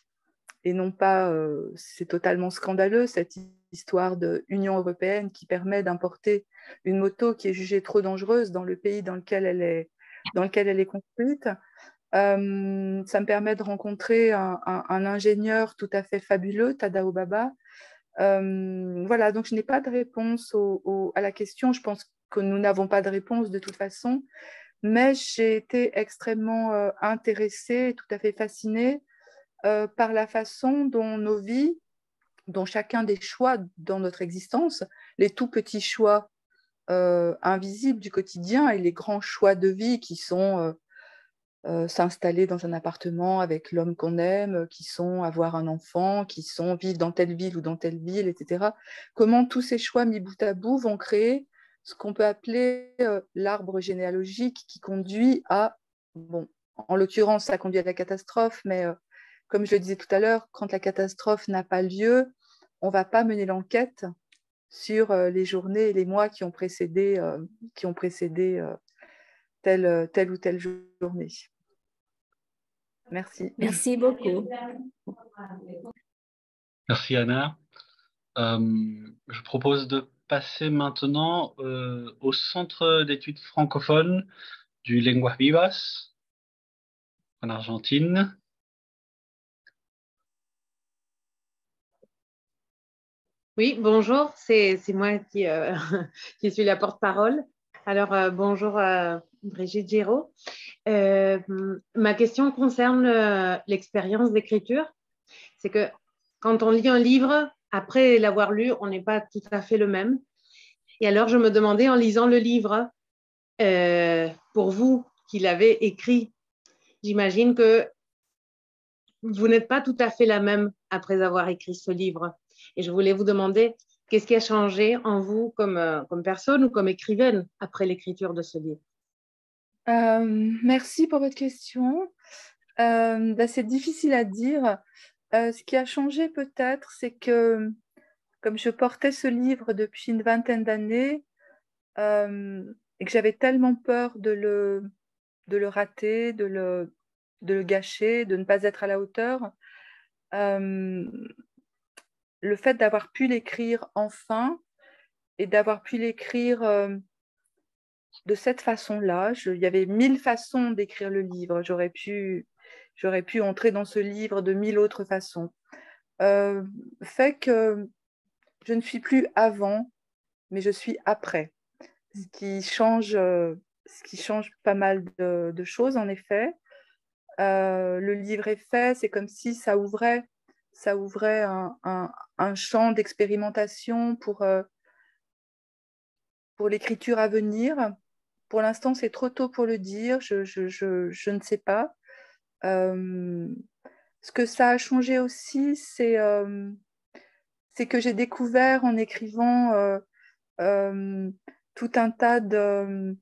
Speaker 4: Et non pas, c'est totalement scandaleux, cette histoire de Union européenne qui permet d'importer une moto qui est jugée trop dangereuse dans le pays dans lequel elle est construite. Ça me permet de rencontrer un ingénieur tout à fait fabuleux, Tadao Baba. Voilà, donc je n'ai pas de réponse à la question. Je pense que nous n'avons pas de réponse de toute façon, mais j'ai été extrêmement intéressée, tout à fait fascinée par la façon dont nos vies, dont chacun des choix dans notre existence, les tout petits choix invisibles du quotidien et les grands choix de vie qui sont s'installer dans un appartement avec l'homme qu'on aime, qui sont avoir un enfant, qui sont vivre dans telle ville ou dans telle ville, etc. Comment tous ces choix mis bout à bout vont créer ce qu'on peut appeler l'arbre généalogique qui conduit à, bon, en l'occurrence, ça conduit à la catastrophe, mais comme je le disais tout à l'heure, quand la catastrophe n'a pas lieu, on ne va pas mener l'enquête sur les journées et les mois qui ont précédé telle ou telle journée. Merci.
Speaker 13: Merci beaucoup.
Speaker 2: Merci Anna. Je propose de passer maintenant au Centre d'études francophones du Lenguas Vivas en Argentine.
Speaker 14: Oui, bonjour, c'est moi qui, qui suis la porte-parole. Alors, bonjour Brigitte Giraud. Ma question concerne l'expérience d'écriture. C'est que quand on lit un livre, après l'avoir lu, on n'est pas tout à fait le même. Et alors, je me demandais en lisant le livre, pour vous qui l'avez écrit, j'imagine que vous n'êtes pas tout à fait la même après avoir écrit ce livre. Et je voulais vous demander, qu'est-ce qui a changé en vous comme personne ou comme écrivaine après l'écriture de ce livre?
Speaker 4: Merci pour votre question. C'est difficile à dire. Ce qui a changé peut-être, c'est que comme je portais ce livre depuis une vingtaine d'années et que j'avais tellement peur de le rater, de le gâcher, de ne pas être à la hauteur, le fait d'avoir pu l'écrire enfin et d'avoir pu l'écrire de cette façon-là, il y avait 1000 façons d'écrire le livre. J'aurais pu entrer dans ce livre de 1000 autres façons. Fait que je ne suis plus avant, mais je suis après. Ce qui change pas mal de choses, en effet. Le livre est fait, c'est comme si ça ouvrait un champ d'expérimentation pour l'écriture à venir. Pour l'instant, c'est trop tôt pour le dire, je ne sais pas. Ce que ça a changé aussi, c'est que j'ai découvert en écrivant tout un tas de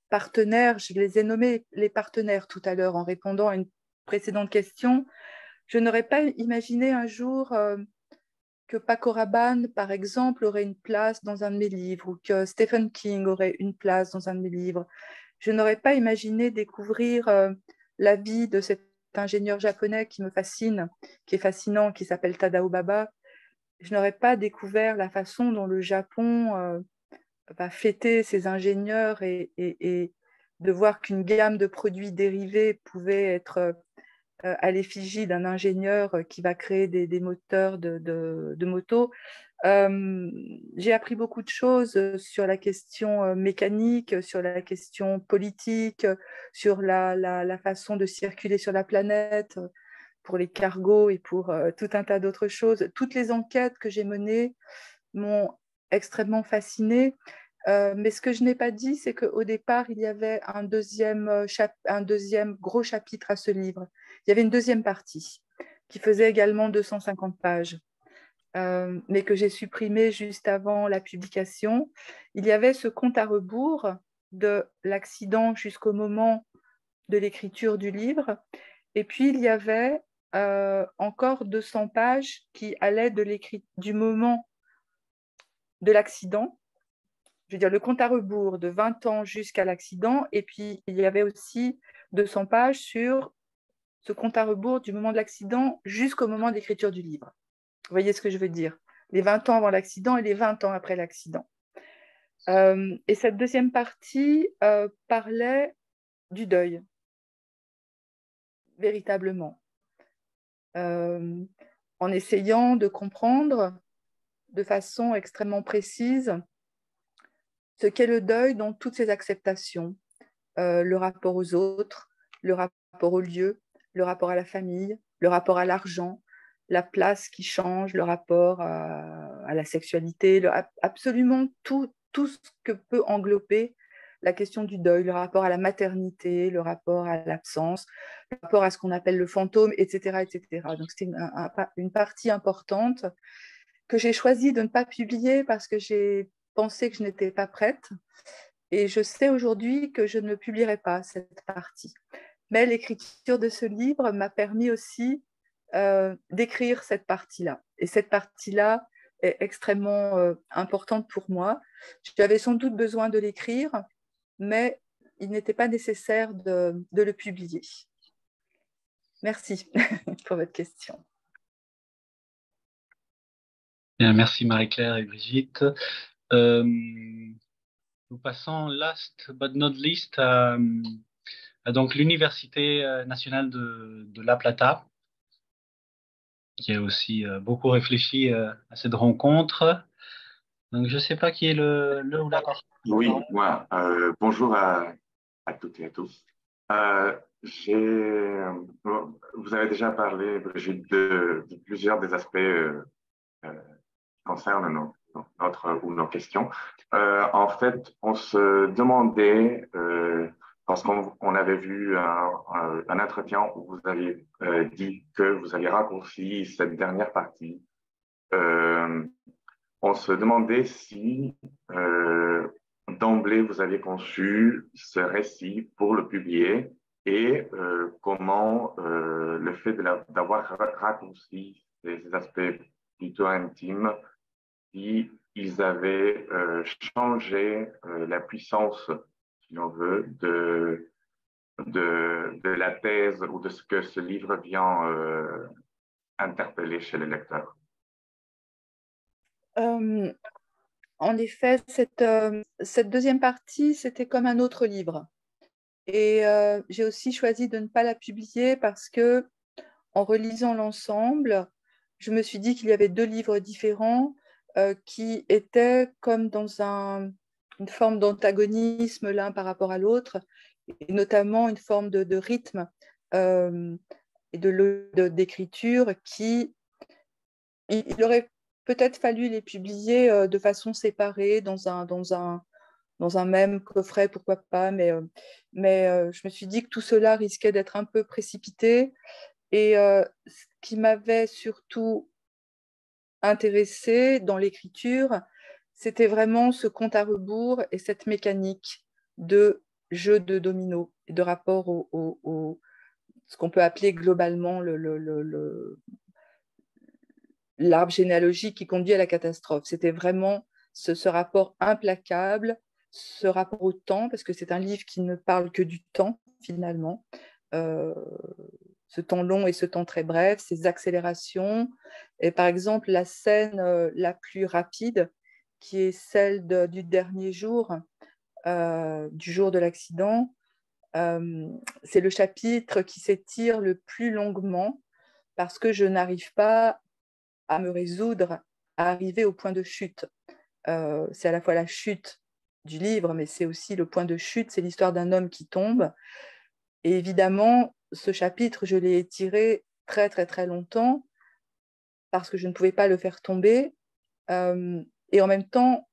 Speaker 4: partenaires. Je les ai nommés les partenaires tout à l'heure en répondant à une précédente question. Je n'aurais pas imaginé un jour que Paco Rabanne, par exemple, aurait une place dans un de mes livres ou que Stephen King aurait une place dans un de mes livres. Je n'aurais pas imaginé découvrir la vie de cet ingénieur japonais qui me fascine, qui est fascinant, qui s'appelle Tadao Baba. Je n'aurais pas découvert la façon dont le Japon va fêter ses ingénieurs et de voir qu'une gamme de produits dérivés pouvait être à l'effigie d'un ingénieur qui va créer des moteurs de moto. J'ai appris beaucoup de choses sur la question mécanique, sur la question politique, sur la façon de circuler sur la planète, pour les cargos et pour tout un tas d'autres choses. Toutes les enquêtes que j'ai menées m'ont extrêmement fascinée. Mais ce que je n'ai pas dit, c'est qu'au départ, il y avait un deuxième gros chapitre à ce livre. Il y avait une deuxième partie qui faisait également 250 pages, mais que j'ai supprimée juste avant la publication. Il y avait ce compte à rebours de l'accident jusqu'au moment de l'écriture du livre. Et puis, il y avait encore 200 pages qui allaient du moment de l'accident, je veux dire le compte à rebours de 20 ans jusqu'à l'accident, et puis il y avait aussi 200 pages sur ce compte à rebours du moment de l'accident jusqu'au moment d'écriture du livre. Vous voyez ce que je veux dire? Les 20 ans avant l'accident et les 20 ans après l'accident. Et cette deuxième partie parlait du deuil, véritablement, en essayant de comprendre de façon extrêmement précise ce qu'est le deuil dans toutes ses acceptations, le rapport aux autres, le rapport au lieu, le rapport à la famille, le rapport à l'argent, la place qui change, le rapport à la sexualité, absolument tout ce que peut englober la question du deuil, le rapport à la maternité, le rapport à l'absence, le rapport à ce qu'on appelle le fantôme, etc. etc. Donc c'était une partie importante que j'ai choisi de ne pas publier parce que j'ai pensé que je n'étais pas prête. Et je sais aujourd'hui que je ne publierai pas cette partie. Mais l'écriture de ce livre m'a permis aussi d'écrire cette partie-là. Et cette partie-là est extrêmement importante pour moi. J'avais sans doute besoin de l'écrire, mais il n'était pas nécessaire de le publier. Merci pour votre question.
Speaker 2: Bien, merci Marie-Claire et Brigitte. Nous passons last but not least à donc l'Université nationale de La Plata, qui a aussi beaucoup réfléchi à cette rencontre. Donc, je ne sais pas qui est le ou la personne.
Speaker 15: Oui, moi, bonjour à toutes et à tous. Euh, vous avez déjà parlé, Brigitte, de plusieurs des aspects qui concernent notre ou nos questions. En fait, on se demandait, parce qu'on avait vu un entretien où vous avez dit que vous aviez raccourci cette dernière partie, on se demandait si d'emblée vous aviez conçu ce récit pour le publier et comment le fait d'avoir raccourci ces aspects plutôt intimes, si ils avaient changé la puissance, si l'on veut, de la thèse ou de ce que ce livre vient interpeller chez les lecteurs.
Speaker 4: En effet, cette deuxième partie, c'était comme un autre livre. Et j'ai aussi choisi de ne pas la publier parce que, en relisant l'ensemble, je me suis dit qu'il y avait deux livres différents qui étaient comme dans une forme d'antagonisme l'un par rapport à l'autre, et notamment une forme de rythme et d'écriture qui... Il aurait peut-être fallu les publier de façon séparée dans un même coffret, pourquoi pas, mais je me suis dit que tout cela risquait d'être un peu précipité. Et ce qui m'avait surtout intéressée dans l'écriture, c'était vraiment ce compte à rebours et cette mécanique de jeu de domino et de rapport ce qu'on peut appeler globalement l'arbre généalogique qui conduit à la catastrophe. C'était vraiment ce rapport implacable, ce rapport au temps, parce que c'est un livre qui ne parle que du temps, finalement. Ce temps long et ce temps très bref, ces accélérations. Et par exemple, la scène la plus rapide, qui est celle du dernier jour, du jour de l'accident, c'est le chapitre qui s'étire le plus longuement parce que je n'arrive pas à me résoudre à arriver au point de chute. C'est à la fois la chute du livre, mais c'est aussi le point de chute, c'est l'histoire d'un homme qui tombe. Et évidemment, ce chapitre, je l'ai étiré très, très, très longtemps parce que je ne pouvais pas le faire tomber. Et en même temps,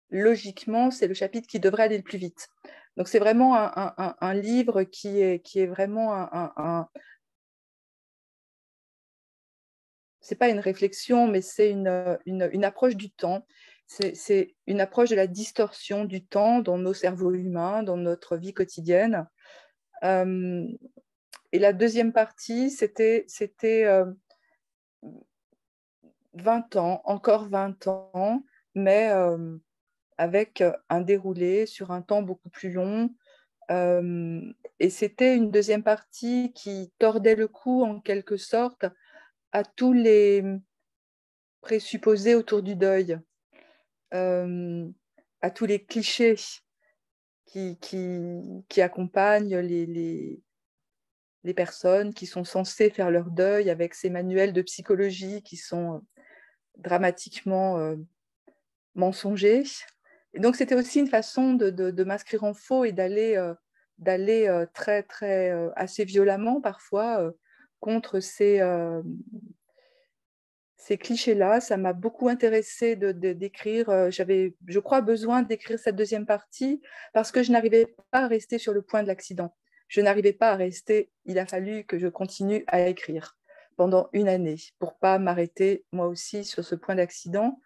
Speaker 4: logiquement, c'est le chapitre qui devrait aller le plus vite. Donc, c'est vraiment un livre qui est vraiment c'est pas une réflexion, mais c'est une approche du temps. C'est une approche de la distorsion du temps dans nos cerveaux humains, dans notre vie quotidienne. Et la deuxième partie, c'était 20 ans, encore 20 ans, mais avec un déroulé sur un temps beaucoup plus long. Et c'était une deuxième partie qui tordait le cou, en quelque sorte, à tous les présupposés autour du deuil, à tous les clichés qui accompagnent les personnes qui sont censées faire leur deuil, avec ces manuels de psychologie qui sont dramatiquement mensongers. Et donc, c'était aussi une façon de m'inscrire en faux et d'aller très, très, assez violemment parfois contre ces clichés-là. Ça m'a beaucoup intéressée d'écrire. J'avais, je crois, besoin d'écrire cette deuxième partie parce que je n'arrivais pas à rester sur le point de l'accident. Je n'arrivais pas à rester. Il a fallu que je continue à écrire pendant une année pour pas m'arrêter moi aussi sur ce point d'accident.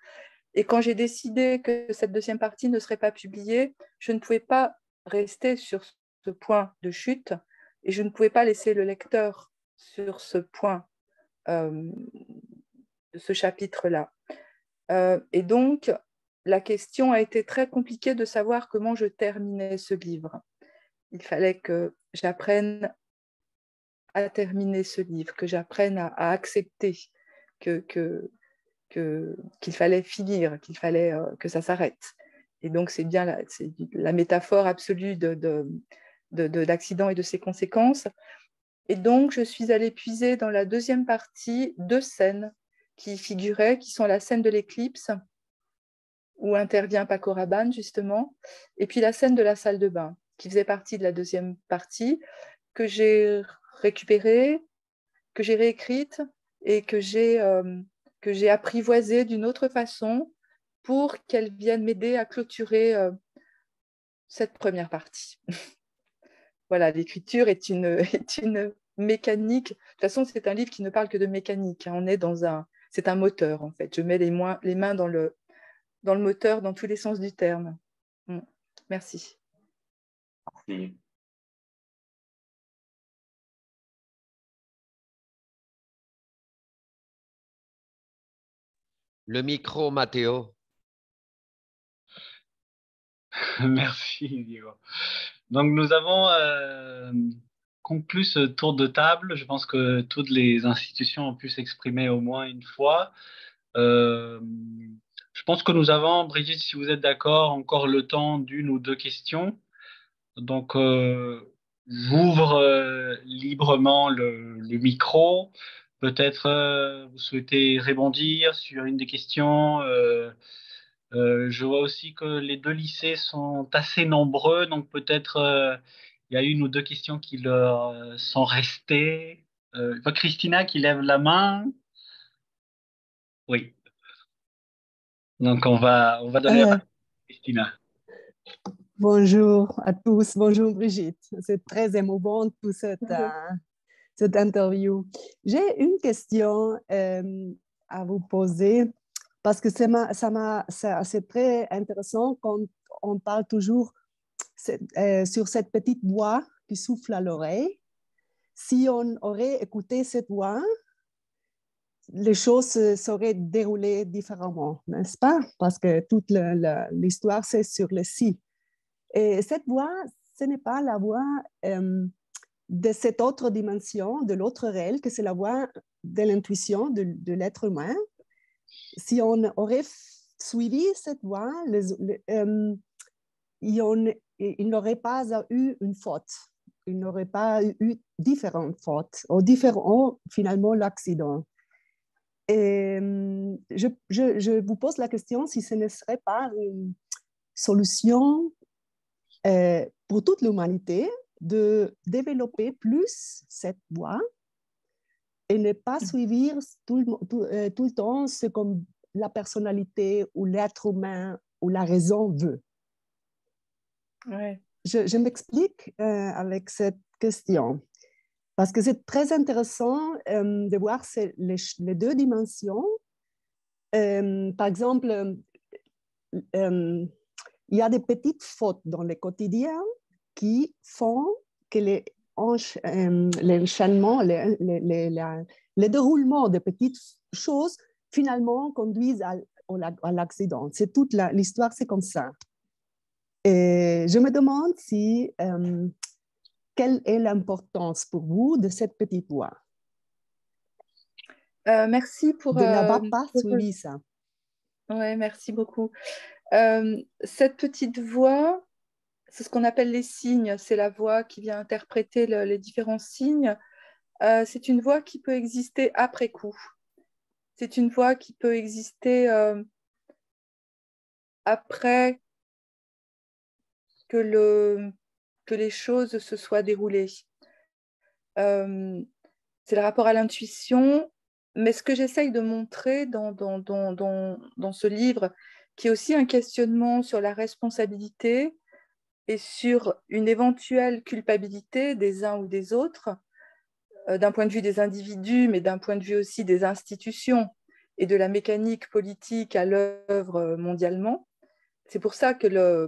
Speaker 4: Et quand j'ai décidé que cette deuxième partie ne serait pas publiée, je ne pouvais pas rester sur ce point de chute et je ne pouvais pas laisser le lecteur sur ce point de ce chapitre-là. Et donc, la question a été très compliquée de savoir comment je terminais ce livre. Il fallait que j'apprenne à terminer ce livre, que j'apprenne à accepter que qu'il fallait finir, qu'il fallait que ça s'arrête. Et donc, c'est bien la métaphore absolue d'accident et de ses conséquences. Et donc, je suis allée puiser dans la deuxième partie 2 scènes qui figuraient, qui sont la scène de l'éclipse, où intervient Paco Rabanne, justement, et puis la scène de la salle de bain, qui faisait partie de la deuxième partie, que j'ai récupérée, que j'ai réécrite et que j'ai apprivoisée d'une autre façon pour qu'elle vienne m'aider à clôturer cette première partie. Voilà, l'écriture est une mécanique. De toute façon, c'est un livre qui ne parle que de mécanique. On est c'est un moteur, en fait. Je mets les mains dans le moteur, dans tous les sens du terme. Merci.
Speaker 15: Merci.
Speaker 16: Le micro, Matteo.
Speaker 2: Merci, Diego. Donc, nous avons conclu ce tour de table. Je pense que toutes les institutions ont pu s'exprimer au moins une fois. Je pense que nous avons, Brigitte, si vous êtes d'accord, encore le temps d'1 ou 2 questions. Donc, j'ouvre librement le micro. Peut-être vous souhaitez rebondir sur une des questions. Je vois aussi que les 2 lycées sont assez nombreux, donc peut-être il y a 1 ou 2 questions qui leur sont restées. Je vois Christina qui lève la main. Oui. Donc on va donner la parole à Christina.
Speaker 17: Bonjour à tous, bonjour Brigitte. C'est très émouvant tout cette interview. J'ai une question à vous poser parce que c'est très intéressant quand on parle toujours sur cette petite voix qui souffle à l'oreille. Si on aurait écouté cette voix, les choses se seraient déroulées différemment, n'est-ce pas? Parce que toute l'histoire, c'est sur le si. Et cette voix, ce n'est pas la voix de cette autre dimension, de l'autre réel, que c'est la voix de l'intuition de l'être humain. Si on aurait suivi cette voix, il n'aurait pas eu une faute. Il n'aurait pas eu différentes fautes, ou finalement l'accident. Et je vous pose la question si ce ne serait pas une solution pour toute l'humanité de développer plus cette voie et ne pas suivre tout le temps ce que la personnalité ou l'être humain ou la raison veut.
Speaker 4: Ouais.
Speaker 17: Je m'explique avec cette question parce que c'est très intéressant de voir les 2 dimensions. Par exemple, il y a des petites fautes dans le quotidien qui font que l'enchaînement, le déroulement de petites choses finalement conduisent à l'accident. C'est toute l'histoire, c'est comme ça. Et je me demande quelle est l'importance pour vous de cette petite voix?
Speaker 4: Merci pour...
Speaker 17: De n'avoir pas suivi ça.
Speaker 4: Oui, merci beaucoup. Cette petite voix, c'est ce qu'on appelle les signes. C'est la voix qui vient interpréter les différents signes. C'est une voix qui peut exister après coup. C'est une voix qui peut exister après que les choses se soient déroulées. C'est le rapport à l'intuition, mais ce que j'essaye de montrer dans ce livre, qui est aussi un questionnement sur la responsabilité et sur une éventuelle culpabilité des uns ou des autres, d'un point de vue des individus, mais d'un point de vue aussi des institutions et de la mécanique politique à l'œuvre mondialement. C'est pour ça que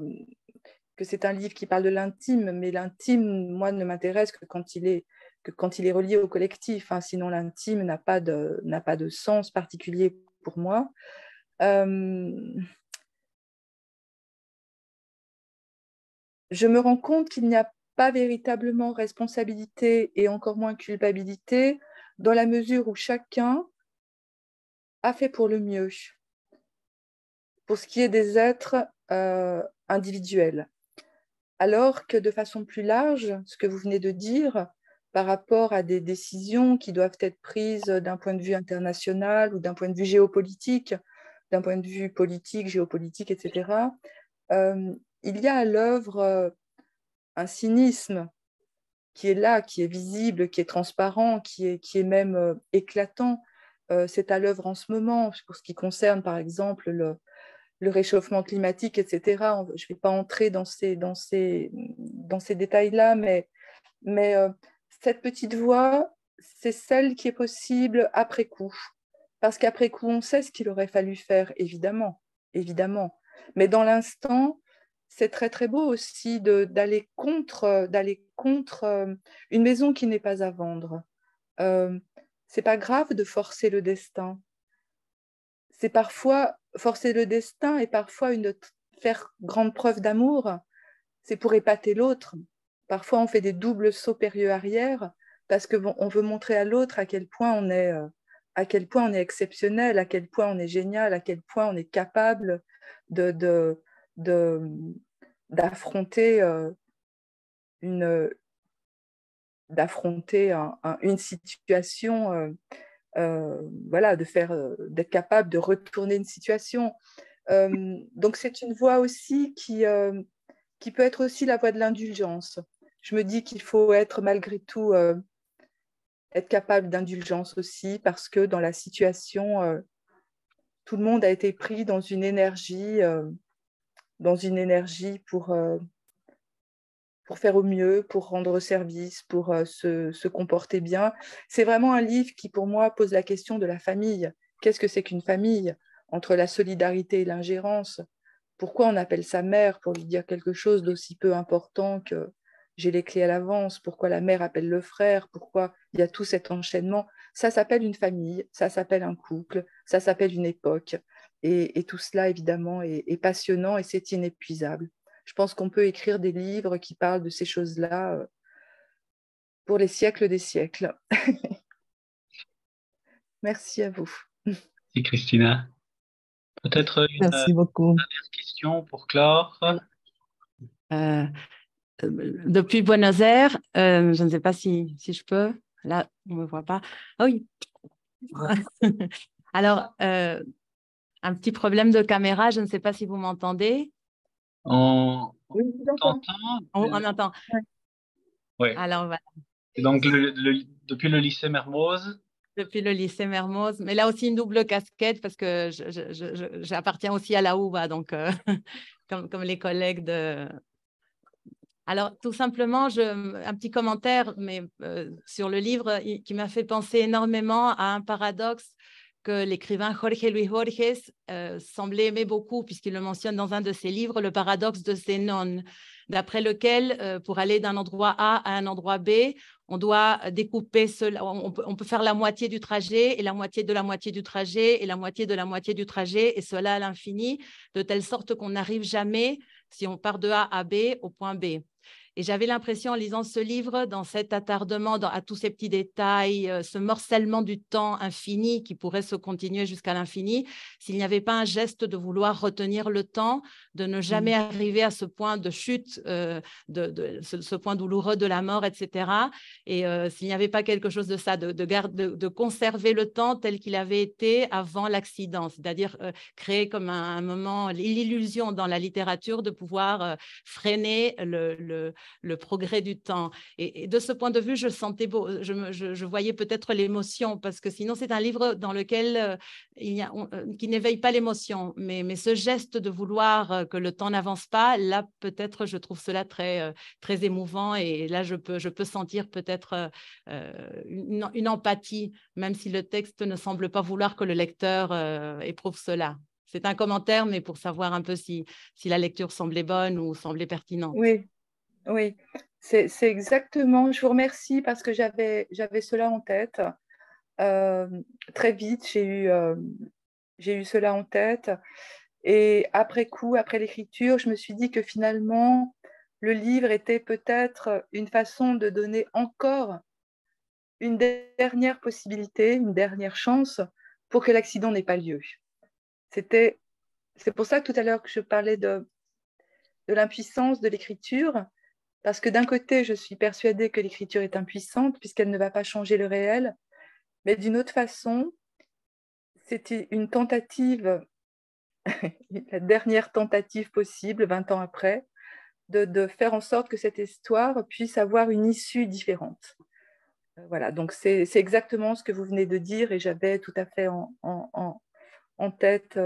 Speaker 4: c'est un livre qui parle de l'intime, mais l'intime, moi, ne m'intéresse que quand il est relié au collectif, hein, sinon l'intime n'a pas de sens particulier pour moi. Je me rends compte qu'il n'y a pas véritablement responsabilité et encore moins culpabilité dans la mesure où chacun a fait pour le mieux pour ce qui est des êtres individuels. Alors que de façon plus large, ce que vous venez de dire par rapport à des décisions qui doivent être prises d'un point de vue international ou d'un point de vue géopolitique, d'un point de vue politique, géopolitique, etc., il y a à l'œuvre un cynisme qui est là, qui est visible, qui est transparent, qui est même éclatant. C'est à l'œuvre en ce moment, pour ce qui concerne, par exemple, le réchauffement climatique, etc. Je ne vais pas entrer dans ces détails-là, mais cette petite voix, c'est celle qui est possible après coup. Parce qu'après coup, on sait ce qu'il aurait fallu faire, évidemment, évidemment. Mais dans l'instant, c'est très, très beau aussi d'aller contre une maison qui n'est pas à vendre. C'est pas grave de forcer le destin. C'est parfois forcer le destin et parfois faire grande preuve d'amour, c'est pour épater l'autre. Parfois, on fait des doubles sauts périlleux-arrière parce qu'on veut montrer à l'autre à quel point on est exceptionnel, à quel point on est génial, à quel point on est capable d'affronter une situation, voilà, d'être capable de retourner une situation. Donc c'est une voie aussi qui peut être aussi la voie de l'indulgence. Je me dis qu'il faut être malgré tout être capable d'indulgence aussi, parce que dans la situation, tout le monde a été pris dans une énergie pour faire au mieux, pour rendre service, pour se comporter bien. C'est vraiment un livre qui, pour moi, pose la question de la famille. Qu'est-ce que c'est qu'une famille? Entre la solidarité et l'ingérence, pourquoi on appelle sa mère pour lui dire quelque chose d'aussi peu important que j'ai les clés à l'avance? Pourquoi la mère appelle le frère? Pourquoi il y a tout cet enchaînement? Ça s'appelle une famille, ça s'appelle un couple, ça s'appelle une époque. Et tout cela, évidemment, est passionnant et c'est inépuisable. Je pense qu'on peut écrire des livres qui parlent de ces choses-là pour les siècles des siècles. Merci à vous.
Speaker 2: Merci Christina. Peut-être une
Speaker 17: Merci beaucoup.
Speaker 2: dernière question pour clore.
Speaker 9: Depuis Buenos Aires, je ne sais pas si je peux. Là, on ne me voit pas. Ah oui. Alors, un petit problème de caméra, je ne sais pas si vous m'entendez.
Speaker 2: On
Speaker 9: entend. On entend.
Speaker 2: Oui.
Speaker 9: Alors, voilà.
Speaker 2: Et donc, depuis le lycée Mermoz.
Speaker 9: Depuis le lycée Mermoz, mais là aussi une double casquette parce que j'appartiens aussi à la UBA, donc comme les collègues de... Alors, tout simplement, un petit commentaire mais, sur le livre qui m'a fait penser énormément à un paradoxe que l'écrivain Jorge Luis Borges semblait aimer beaucoup, puisqu'il le mentionne dans un de ses livres, le paradoxe de Zénon, d'après lequel, pour aller d'un endroit A à un endroit B, on doit découper cela. On peut faire la moitié du trajet et la moitié de la moitié du trajet et la moitié de la moitié du trajet, et cela à l'infini, de telle sorte qu'on n'arrive jamais, si on part de A à B, au point B. Et j'avais l'impression en lisant ce livre, dans cet attardement à tous ces petits détails, ce morcellement du temps infini qui pourrait se continuer jusqu'à l'infini, s'il n'y avait pas un geste de vouloir retenir le temps, de ne jamais arriver à ce point de chute, ce point douloureux de la mort, etc. Et s'il n'y avait pas quelque chose de ça, de conserver le temps tel qu'il avait été avant l'accident, c'est-à-dire créer comme un moment, l'illusion dans la littérature de pouvoir freiner le progrès du temps. Et de ce point de vue, je sentais je voyais peut-être l'émotion, parce que sinon, c'est un livre dans lequel qui n'éveille pas l'émotion. Mais ce geste de vouloir que le temps n'avance pas, là, peut-être, je trouve cela très, très émouvant. Et là, je peux sentir peut-être une empathie, même si le texte ne semble pas vouloir que le lecteur éprouve cela. C'est un commentaire, mais pour savoir un peu si la lecture semblait bonne ou semblait pertinente.
Speaker 4: Oui, c'est exactement. Je vous remercie parce que j'avais cela en tête. Très vite, j'ai eu cela en tête. Et après coup, après l'écriture, je me suis dit que finalement, le livre était peut-être une façon de donner encore une dernière possibilité, une dernière chance pour que l'accident n'ait pas lieu. C'est pour ça que tout à l'heure que je parlais de l'impuissance de l'écriture, parce que d'un côté, je suis persuadée que l'écriture est impuissante puisqu'elle ne va pas changer le réel, mais d'une autre façon, c'était une tentative, la dernière tentative possible, 20 ans après, de faire en sorte que cette histoire puisse avoir une issue différente. Voilà, donc c'est exactement ce que vous venez de dire et j'avais tout à fait en tête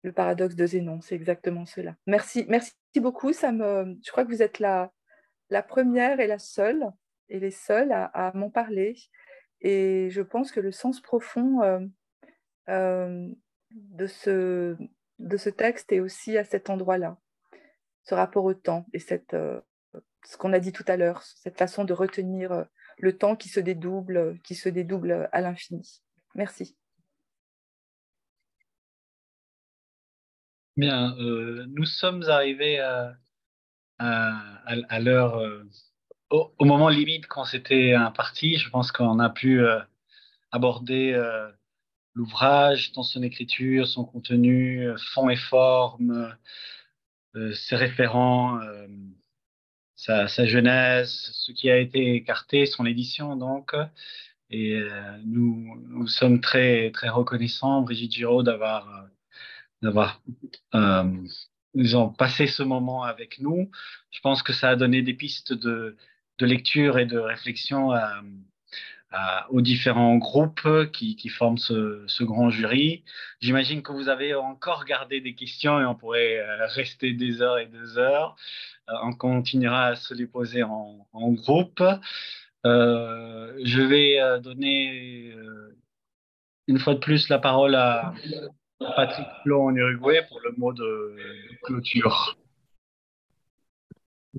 Speaker 4: le paradoxe de Zénon, c'est exactement cela. Merci beaucoup, je crois que vous êtes la première et la seule, et les seuls à m'en parler. Et je pense que le sens profond de ce texte est aussi à cet endroit-là, ce rapport au temps et ce qu'on a dit tout à l'heure, cette façon de retenir le temps qui se dédouble à l'infini. Merci.
Speaker 2: Bien, nous sommes arrivés à l'heure, au moment limite quand c'était imparti. Je pense qu'on a pu aborder l'ouvrage dans son écriture, son contenu, fond et forme, ses référents, sa genèse, ce qui a été écarté, son édition donc. Et nous sommes très, très reconnaissants, Brigitte Giraud, d'avoir ils ont passé ce moment avec nous. Je pense que ça a donné des pistes de lecture et de réflexion aux différents groupes qui forment ce grand jury. J'imagine que vous avez encore gardé des questions et on pourrait rester des heures et des heures. On continuera à se les poser en groupe. Je vais donner une fois de plus la parole à Patrick Plon en Uruguay pour le mot de clôture.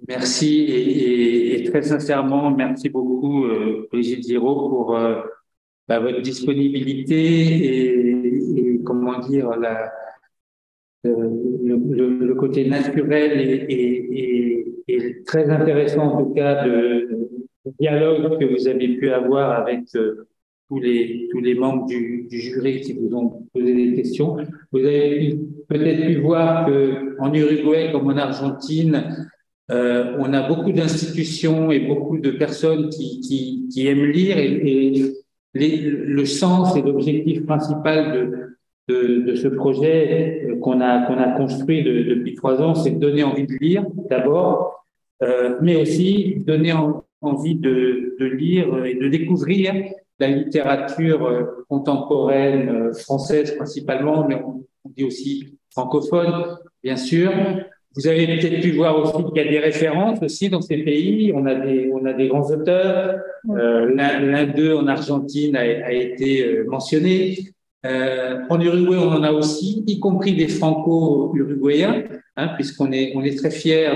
Speaker 1: Merci et très sincèrement, merci beaucoup Brigitte Giraud pour votre disponibilité et comment dire le côté naturel et très intéressant en tout cas de dialogue que vous avez pu avoir avec tous les membres du jury qui vous ont posé des questions. Vous avez peut-être pu voir qu'en Uruguay comme en Argentine, on a beaucoup d'institutions et beaucoup de personnes qui aiment lire et le sens et l'objectif principal de ce projet qu'on a construit depuis 3 ans, c'est de donner envie de lire d'abord, mais aussi donner envie de lire et de découvrir la littérature contemporaine française principalement, mais on dit aussi francophone, bien sûr. Vous avez peut-être pu voir aussi qu'il y a des références aussi dans ces pays. On a des grands auteurs. L'un d'eux en Argentine a été mentionné. En Uruguay, on en a aussi, y compris des franco-uruguayens, puisqu'on est très fiers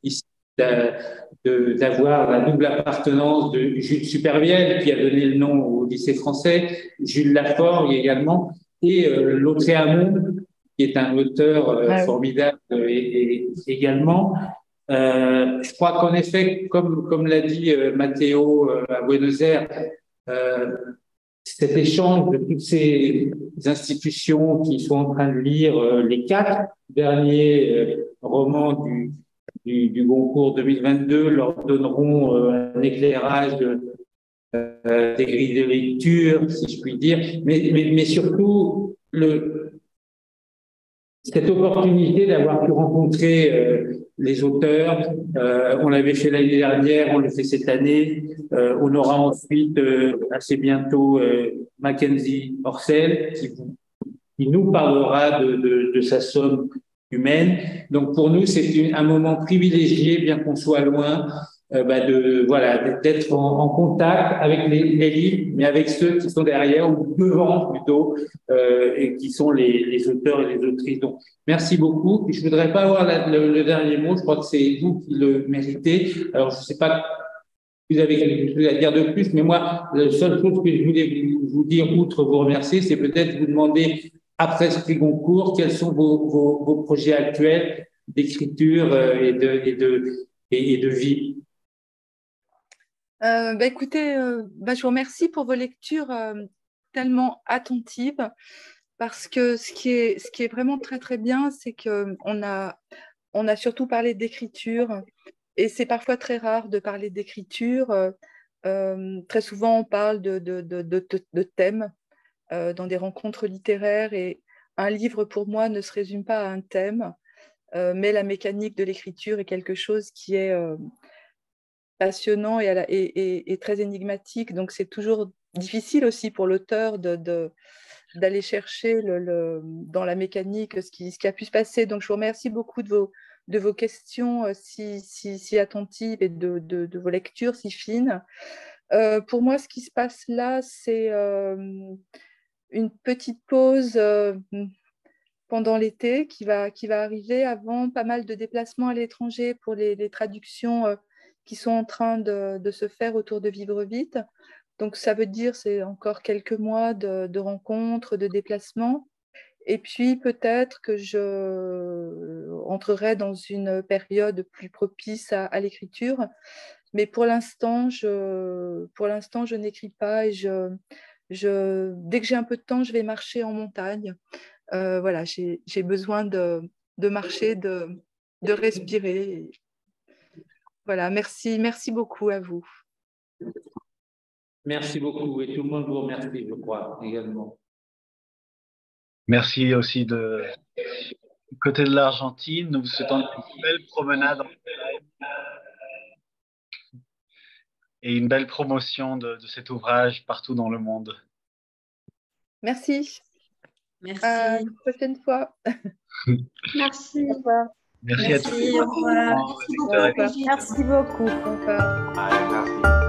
Speaker 1: ici d'avoir la double appartenance de Jules Supervielle, qui a donné le nom au lycée français, Jules Lafort également, et Lautréamont, qui est un auteur formidable également. Je crois qu'en effet, comme l'a dit Matteo à Buenos Aires, cet échange de toutes ces institutions qui sont en train de lire les 4 derniers romans du Goncourt 2022 leur donneront un éclairage des grilles de lecture, si je puis dire, mais surtout cette opportunité d'avoir pu rencontrer les auteurs. On l'avait fait l'année dernière, on le fait cette année. On aura ensuite assez bientôt Mackenzie Orsel qui nous parlera de sa somme humaine. Donc pour nous, c'est un moment privilégié, bien qu'on soit loin, d'être en contact avec les livres, mais avec ceux qui sont derrière ou devant plutôt, et qui sont les auteurs et les autrices. Donc merci beaucoup. Je voudrais pas avoir le dernier mot. Je crois que c'est vous qui le méritez. Alors je sais pas si vous avez quelque chose à dire de plus, mais moi la seule chose que je voulais vous dire, outre vous remercier, c'est peut-être vous demander après ce prix Goncourt, quels sont vos projets actuels d'écriture et de vie.
Speaker 4: Écoutez, je vous remercie pour vos lectures tellement attentives, parce que ce qui est vraiment très très bien, c'est qu'on a surtout parlé d'écriture, et c'est parfois très rare de parler d'écriture. Très souvent, on parle de thèmes dans des rencontres littéraires, et un livre pour moi ne se résume pas à un thème, mais la mécanique de l'écriture est quelque chose qui est passionnant et très énigmatique. Donc c'est toujours difficile aussi pour l'auteur d'aller chercher dans la mécanique ce qui a pu se passer. Donc je vous remercie beaucoup de vos questions si attentives, et de vos lectures si fines. Pour moi, ce qui se passe là, c'est une petite pause pendant l'été qui va arriver, avant pas mal de déplacements à l'étranger pour les traductions qui sont en train de se faire autour de Vivre Vite. Donc ça veut dire c'est encore quelques mois de rencontres, de déplacements. Et puis peut-être que je entrerai dans une période plus propice à l'écriture. Mais pour l'instant, je n'écris pas, et dès que j'ai un peu de temps, je vais marcher en montagne. Voilà, j'ai besoin de marcher, de respirer. Voilà, merci beaucoup à vous.
Speaker 1: Merci beaucoup, et tout le monde vous remercie, je crois, également.
Speaker 2: Merci aussi du côté de l'Argentine. Nous vous souhaitons une belle promenade et une belle promotion de cet ouvrage partout dans le monde.
Speaker 4: Merci.
Speaker 10: Merci.
Speaker 4: À une prochaine fois.
Speaker 10: Merci.
Speaker 4: Au revoir.
Speaker 2: Merci à tous.
Speaker 10: Au revoir.
Speaker 11: Merci beaucoup.
Speaker 4: Au revoir.
Speaker 11: Merci beaucoup.
Speaker 4: Au revoir.
Speaker 15: Allez, merci.